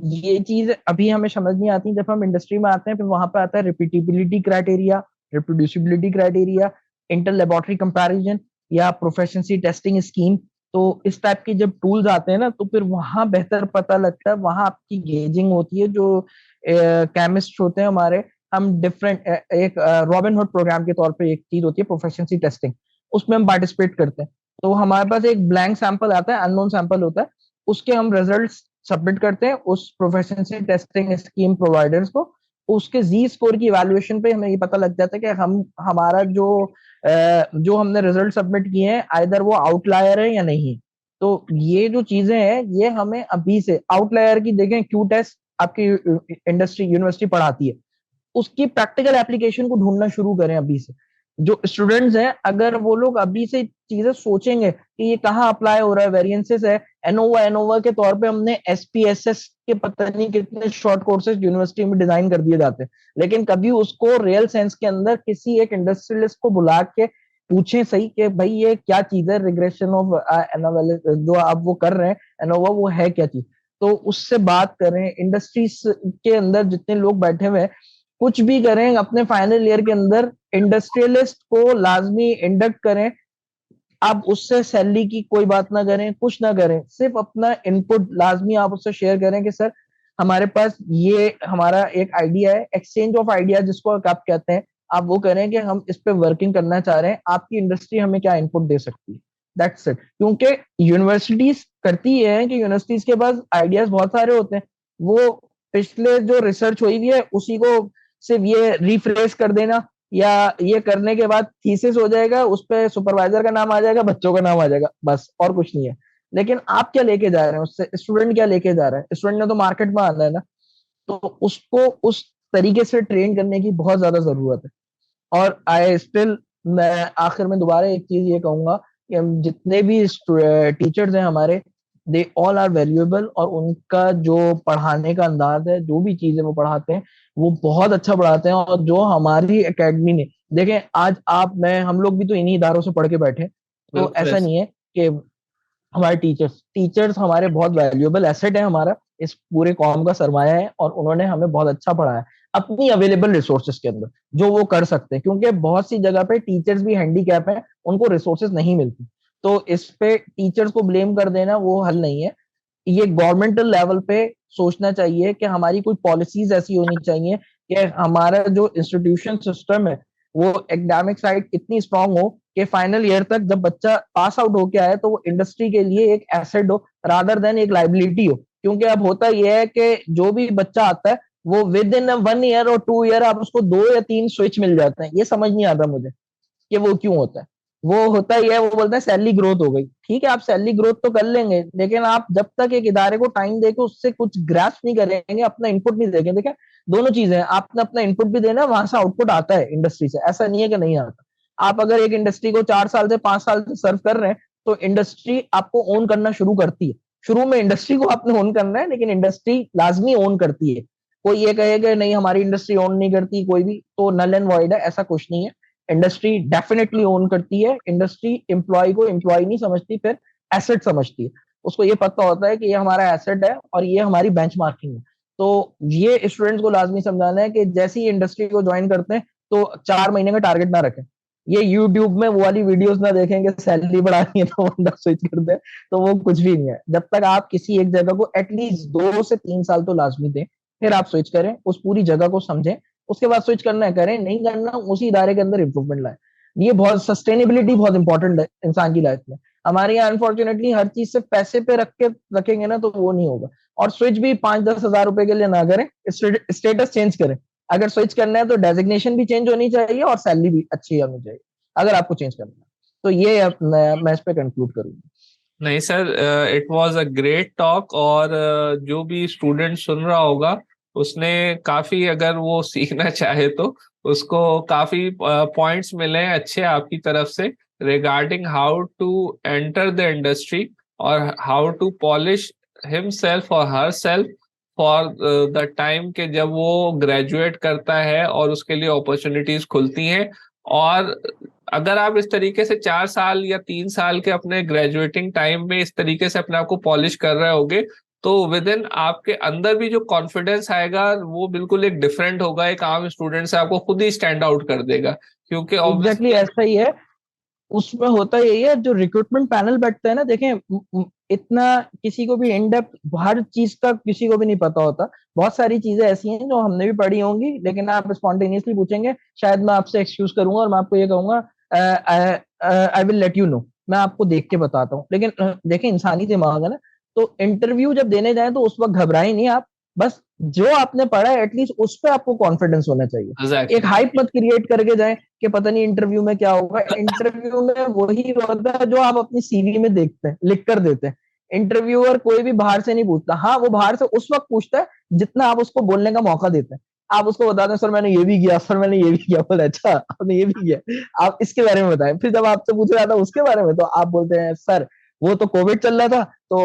ये चीज अभी हमें समझ नहीं आती, जब हम इंडस्ट्री में आते हैं फिर वहां पे आता है repeatability criteria, reproducibility criteria, inter laboratory comparison या प्रोफिशिएंसी टेस्टिंग स्कीम। तो इस टाइप के जब टूल्स आते हैं ना, तो फिर वहां बेहतर पता लगता है, वहां आपकी गेजिंग होती है। जो केमिस्ट होते हैं हमारे, हम डिफरेंट एक रॉबिन हुड प्रोग्राम के तौर पे एक चीज होती है प्रोफिशिएंसी टेस्टिंग, उसमें हम पार्टिसिपेट करते हैं। तो हमारे पास एक ब्लैंक सैंपल आता है, अननोन सैंपल होता है, उसके हम रिजल्ट सबमिट करते हैं उस प्रोफिशिएंसी टेस्टिंग स्कीम प्रोवाइडर्स को। उसके जी स्कोर की इवैल्यूएशन पे हमें ये पता लग जाता है कि हम हमारा जो हमने रिजल्ट सबमिट किए हैं आइदर वो आउटलायर है या नहीं है। तो ये जो चीजें हैं ये हमें अभी से आउटलायर की, देखें क्यू टेस्ट आपकी इंडस्ट्री यूनिवर्सिटी पढ़ाती है, उसकी प्रैक्टिकल एप्लीकेशन को ढूंढना शुरू करें अभी से। जो स्टूडेंट्स हैं अगर वो लोग अभी से चीजें सोचेंगे कि ये कहाँ अप्लाई हो रहा है, वेरिएंसेस है, एनोवा एनोवा के तौर पे हमने एसपीएसएस के पता नहीं कितने शॉर्ट कोर्सेज यूनिवर्सिटी में डिजाइन कर दिए जाते हैं, लेकिन कभी उसको रियल सेंस के अंदर किसी एक इंडस्ट्रियलिस्ट को बुला के पूछें सही कि भाई ये क्या चीज है, रिग्रेशन ऑफ एनोवा जो आप वो कर रहे हैं एनोवा, वो है क्या चीज। तो उससे बात करें, इंडस्ट्रीज के अंदर जितने लोग बैठे हुए हैं कुछ भी करें अपने फाइनल ईयर के अंदर, इंडस्ट्रियलिस्ट को लाजमी इंडक्ट करें। आप उससे सैलरी की कोई बात ना करें, कुछ ना करें, सिर्फ अपना इनपुट लाजमी आप उससे शेयर करें कि सर हमारे पास ये हमारा एक आइडिया है, एक्सचेंज ऑफ आइडिया जिसको आप कहते हैं, आप वो करें कि हम इस पे वर्किंग करना चाह रहे हैं, आपकी इंडस्ट्री हमें क्या इनपुट दे सकती है। That's it. क्योंकि यूनिवर्सिटीज करती है कि यूनिवर्सिटीज के पास आइडियाज बहुत सारे होते हैं, वो पिछले जो रिसर्च हुई हुई है उसी को सिर्फ ये रिफ्रेश कर देना, या ये करने के बाद थीसिस हो जाएगा, उस पे सुपरवाइजर का नाम आ जाएगा, बच्चों का नाम आ जाएगा, बस और कुछ नहीं है। लेकिन आप क्या लेके जा रहे हैं उससे, स्टूडेंट क्या लेके जा रहा है, स्टूडेंट ने तो मार्केट में आना है ना। तो उसको उस तरीके से ट्रेन करने की बहुत ज्यादा जरूरत है। और आई स्टिल, मैं आखिर में दोबारा एक चीज ये कहूंगा कि हम जितने भी टीचर्स हैं हमारे, दे ऑल आर वैल्यूएबल, और उनका जो पढ़ाने का अंदाज है, जो भी चीजें वो पढ़ाते हैं वो बहुत अच्छा पढ़ाते हैं। और जो हमारी एकेडमी ने, देखें आज आप मैं हम लोग भी तो इन्हीं इदारों से पढ़ के बैठे हैं, तो बिल्कुल ऐसा ऐसे। नहीं है कि हमारे टीचर्स टीचर्स हमारे बहुत वैल्यूएबल एसेट है, हमारा इस पूरे कॉम का सरमाया है, और उन्होंने हमें बहुत अच्छा पढ़ाया अपनी अवेलेबल रिसोर्सेज के अंदर जो वो कर सकते हैं, क्योंकि बहुत सी जगह पे टीचर्स भी हैंडीकैप हैं, उनको रिसोर्सेज नहीं मिलती। तो इस पे टीचर्स को ब्लेम कर देना वो हल नहीं है। ये गवर्नमेंटल लेवल पे सोचना चाहिए कि हमारी कोई पॉलिसीज ऐसी होनी चाहिए कि हमारा जो इंस्टीट्यूशन सिस्टम है वो एकेडमिक साइड इतनी स्ट्रांग हो कि फाइनल ईयर तक जब बच्चा पास आउट होके आए तो वो इंडस्ट्री के लिए एक एसेट हो, रादर देन एक लाइबिलिटी हो। क्योंकि अब होता यह है कि जो भी बच्चा आता है वो विद इन 1 ईयर और 2 ईयर आप उसको 2 या 3 स्विच मिल जाते हैं, ये समझ नहीं आता मुझे कि वो क्यों होता है। वो होता ही है, वो बोलते हैं सैलरी ग्रोथ हो गई, ठीक है आप सैलरी ग्रोथ तो कर लेंगे, लेकिन आप जब तक एक इदारे को टाइम देके उससे कुछ ग्रास्प नहीं करेंगे, अपना इनपुट नहीं देंगे, देखिए दोनों चीजें हैं, आपने अपना इनपुट भी देना है, वहां से आउटपुट आता है इंडस्ट्री से, ऐसा नहीं है कि नहीं आता। आप अगर एक इंडस्ट्री को 4 साल से 5 साल से सर्व कर रहे हैं, तो इंडस्ट्री आपको ओन करना शुरू करती है। शुरू में इंडस्ट्री को आपने ओन करना है, लेकिन इंडस्ट्री लाजमी ओन करती है। कोई ये कहेगा नहीं हमारी इंडस्ट्री ओन नहीं करती कोई भी, तो नल एंड वॉइड है, ऐसा कुछ नहीं है। इंडस्ट्री डेफिनेटली ओन करती है। इंडस्ट्री एम्प्लॉय को एम्प्लॉय नहीं समझती, फिर एसेट समझती है। उसको ये पता होता है कि ये हमारा एसेट है और ये हमारी बेंचमार्किंग है। तो ये स्टूडेंट्स को लाजमी समझाना है कि जैसे ही इंडस्ट्री को ज्वाइन करते हैं, तो 4 महीने का टारगेट ना रखें। ये यूट्यूब में वो वाली वीडियोस ना देखेंगे सैलरी बढ़ानी है तो बंदा स्विच कर दे, तो वो कुछ भी नहीं है। जब तक आप किसी एक जगह को एटलीस्ट 2 से 3 साल तो लाजमी दें, फिर आप स्विच करें, उस पूरी जगह को समझें, उसके बाद स्विच करना है करें, नहीं करना उसी इदारे के अंदर इंप्रूवमेंट लाए। ये बहुत सस्टेनेबिलिटी बहुत इंपॉर्टेंट है इंसान की लाइफ में। हमारे यहाँ अनफॉर्चुनेटली हर चीज से पैसे पे रख के रखेंगे ना, तो वो नहीं होगा। और स्विच भी 5-10 हज़ार रुपए के लिए ना करें, स्टेटस चेंज करें। अगर स्विच करना है तो डेजिग्नेशन भी चेंज होनी चाहिए और सैलरी भी अच्छी होनी चाहिए, अगर आपको चेंज करना है। तो ये मैं इस पे कंक्लूड करूंगा। नहीं sir, it was a great talk. और जो भी स्टूडेंट सुन रहा होगा उसने काफी, अगर वो सीखना चाहे तो उसको काफी पॉइंट्स मिले हैं अच्छे आपकी तरफ से, regarding how to enter the industry और हाउ टू पॉलिश हिमसेल्फ और herself for the time के जब वो ग्रेजुएट करता है और उसके लिए अपॉर्चुनिटीज खुलती हैं। और अगर आप इस तरीके से 4 साल या 3 साल के अपने ग्रेजुएटिंग टाइम में इस तरीके से अपने आप को पॉलिश कर रहे होगे, तो विद इन आपके अंदर भी जो कॉन्फिडेंस आएगा वो बिल्कुल एक डिफरेंट होगा, एक आम स्टूडेंट से आपको खुद ही स्टैंड आउट कर देगा, क्योंकि एग्जैक्टली ऑब्वियसली। ऐसा ही है। उसमें होता यही है, जो रिक्रूटमेंट पैनल बैठता है ना, देखें इतना किसी को भी इन डेप्थ हर चीज का किसी को भी नहीं पता होता। बहुत सारी चीजें ऐसी हैं जो हमने भी पढ़ी होंगी, लेकिन आप स्पॉन्टेनियसली पूछेंगे, शायद मैं आपसे एक्सक्यूज करूंगा और मैं आपको ये कहूंगा I will let you know, मैं आपको देख के बताता हूँ। लेकिन देखें इंसानी दिमाग है ना, तो इंटरव्यू जब देने जाए तो उस वक्त घबराए नहीं आप। बस जो आपने पढ़ा है एटलीस्ट उस पर आपको कॉन्फिडेंस होना चाहिए। एक एग्जैक्टली। हाइप मत क्रिएट करके जाए कि पता नहीं इंटरव्यू में क्या होगा। इंटरव्यू में वही होता है जो आप अपनी सीवी में देखते हैं, लिख कर देते हैं। इंटरव्यूअर कोई भी बाहर से नहीं पूछता। हाँ वो बाहर से उस वक्त पूछता है जितना आप उसको बोलने का मौका देते हैं। आप उसको बता दें सर मैंने ये भी किया, सर मैंने ये भी किया, बोले अच्छा आपने ये भी किया, आप इसके बारे में बताएं। फिर जब आपसे पूछा जाता है उसके बारे में, तो आप बोलते हैं सर वो तो कोविड चल रहा था, तो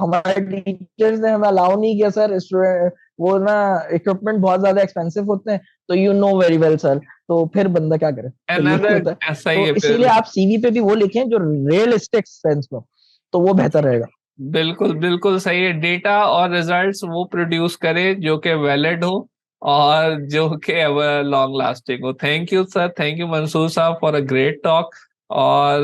हमारे टीचर्स ने हमें अलाउ नहीं किया सर, स्टूडेंट वो ना इक्विपमेंट बहुत ज्यादा एक्सपेंसिव होते हैं, तो you know very well sir. तो फिर बंदा क्या करे, तो यही अनदर होता है। ऐसा ही तो है इसीलिए फिर। आप सीवी पे भी वो लिखें जो रियलिस्टिक सेंस में, तो वो बेहतर रहेगा। बिल्कुल बिल्कुल सही है, डेटा और रिजल्ट्स वो प्रोड्यूस करे जो कि वैलिड हो और जो कि लॉन्ग लास्टिंग हो। Thank you sir, thank you Mansoor साहब फॉर अ ग्रेट टॉक। और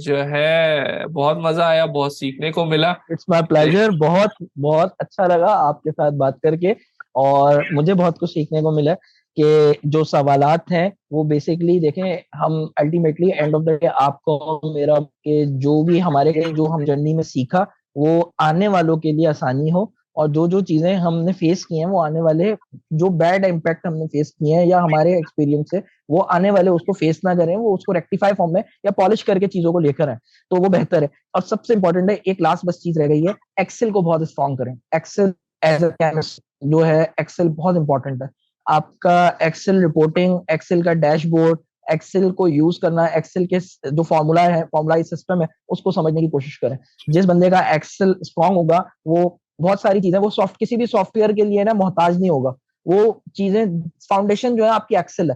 जो है बहुत मजा आया, बहुत सीखने को मिला। इट्स माय प्लेजर, बहुत बहुत अच्छा लगा आपके साथ बात करके। और मुझे बहुत कुछ सीखने को मिला कि जो सवालात हैं वो बेसिकली देखें, हम ultimately end of the day आपको मेरा के जो भी हमारे जो हम जर्नी में सीखा, वो आने वालों के लिए आसानी हो। और जो जो चीजें हमने फेस की हैं वो आने वाले, जो बैड इम्पैक्ट हमने फेस किए हैं या हमारे एक्सपीरियंस से, वो आने वाले उसको फेस ना करें, वो उसको रेक्टिफाई फॉर्म में या पॉलिश करके चीजों को लेकर आए, तो वो बेहतर है। और सबसे इंपॉर्टेंट है, एक लास्ट बस चीज रह गई है, एक्सेल को बहुत स्ट्रॉन्ग करें। एक्सेल एज अ केमिस्ट जो है, एक्सेल बहुत इंपॉर्टेंट है। आपका एक्सेल रिपोर्टिंग, एक्सेल का डैशबोर्ड, एक्सेल को यूज करना, एक्सेल के जो फॉर्मूला है, फॉर्मूला सिस्टम है, उसको समझने की कोशिश करें। जिस बंदे का एक्सेल स्ट्रॉन्ग होगा, वो बहुत सारी चीजें, वो किसी भी सॉफ्टवेयर के लिए ना मोहताज नहीं होगा। वो चीजें, फाउंडेशन जो है आपकी एक्सेल है।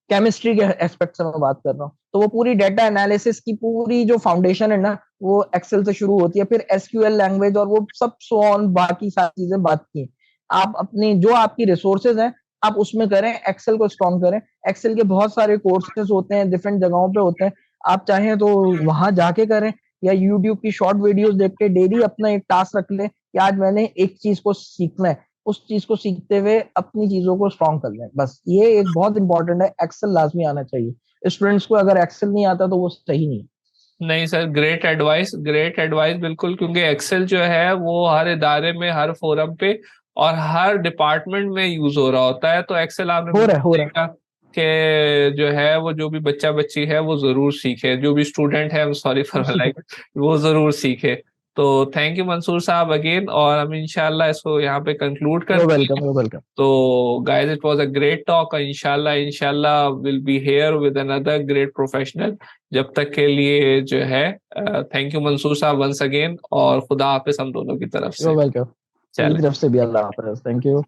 केमिस्ट्री के एस्पेक्ट से मैं बात कर रहा हूँ, तो वो पूरी डेटा एनालिसिस की पूरी जो फाउंडेशन है ना, वो एक्सेल से शुरू होती है। फिर एसक्यूएल लैंग्वेज और वो सब सो ऑन बाकी सारी चीजें बात की। आप अपनी जो आपकी रिसोर्सेज हैं, आप उसमें करें, एक्सेल को स्ट्रॉन्ग करें। एक्सेल के बहुत सारे कोर्सेज होते हैं, डिफरेंट जगहों पे होते हैं। आप चाहें तो वहां जाके करें, या यूट्यूब की शॉर्ट वीडियोस देख के डेली अपना एक टास्क रख लें कि आज मैंने एक चीज को सीखना है। उस चीज को सीखते हुए अपनी चीजों को स्ट्रॉन्ग कर लें। बस ये एक बहुत इंपॉर्टेंट है, एक्सेल लाजमी आना चाहिए स्टूडेंट्स को। अगर एक्सेल नहीं आता तो वो सही नहीं। नहीं sir, great advice, great advice बिल्कुल, क्योंकि एक्सेल जो है वो हर इदारे में, हर फोरम पे और हर डिपार्टमेंट में यूज हो रहा होता है, तो एक्सेल आपने हो बिल्कुल रहा है, हो सही रहा है। कहा। कि जो है वो जो भी बच्चा बच्ची है वो जरूर सीखे, जो भी स्टूडेंट है, सॉरी फॉर लाइक, वो जरूर सीखे। तो थैंक यू मंसूर साहब अगेन, और हम इंशाल्लाह इसको यहाँ पे कंक्लूड You're करते हैं। welcome. You're welcome. तो guys, it was a great talk. इंशाल्लाह will be here with another great professional. जब तक के लिए जो है, थैंक यू मंसूर साहब वंस अगेन, और खुदा हाफिज हम दोनों की तरफ You're से। welcome. मेरी चले, तरफ से भी अल्लाह हाफ़िज़. Thank you.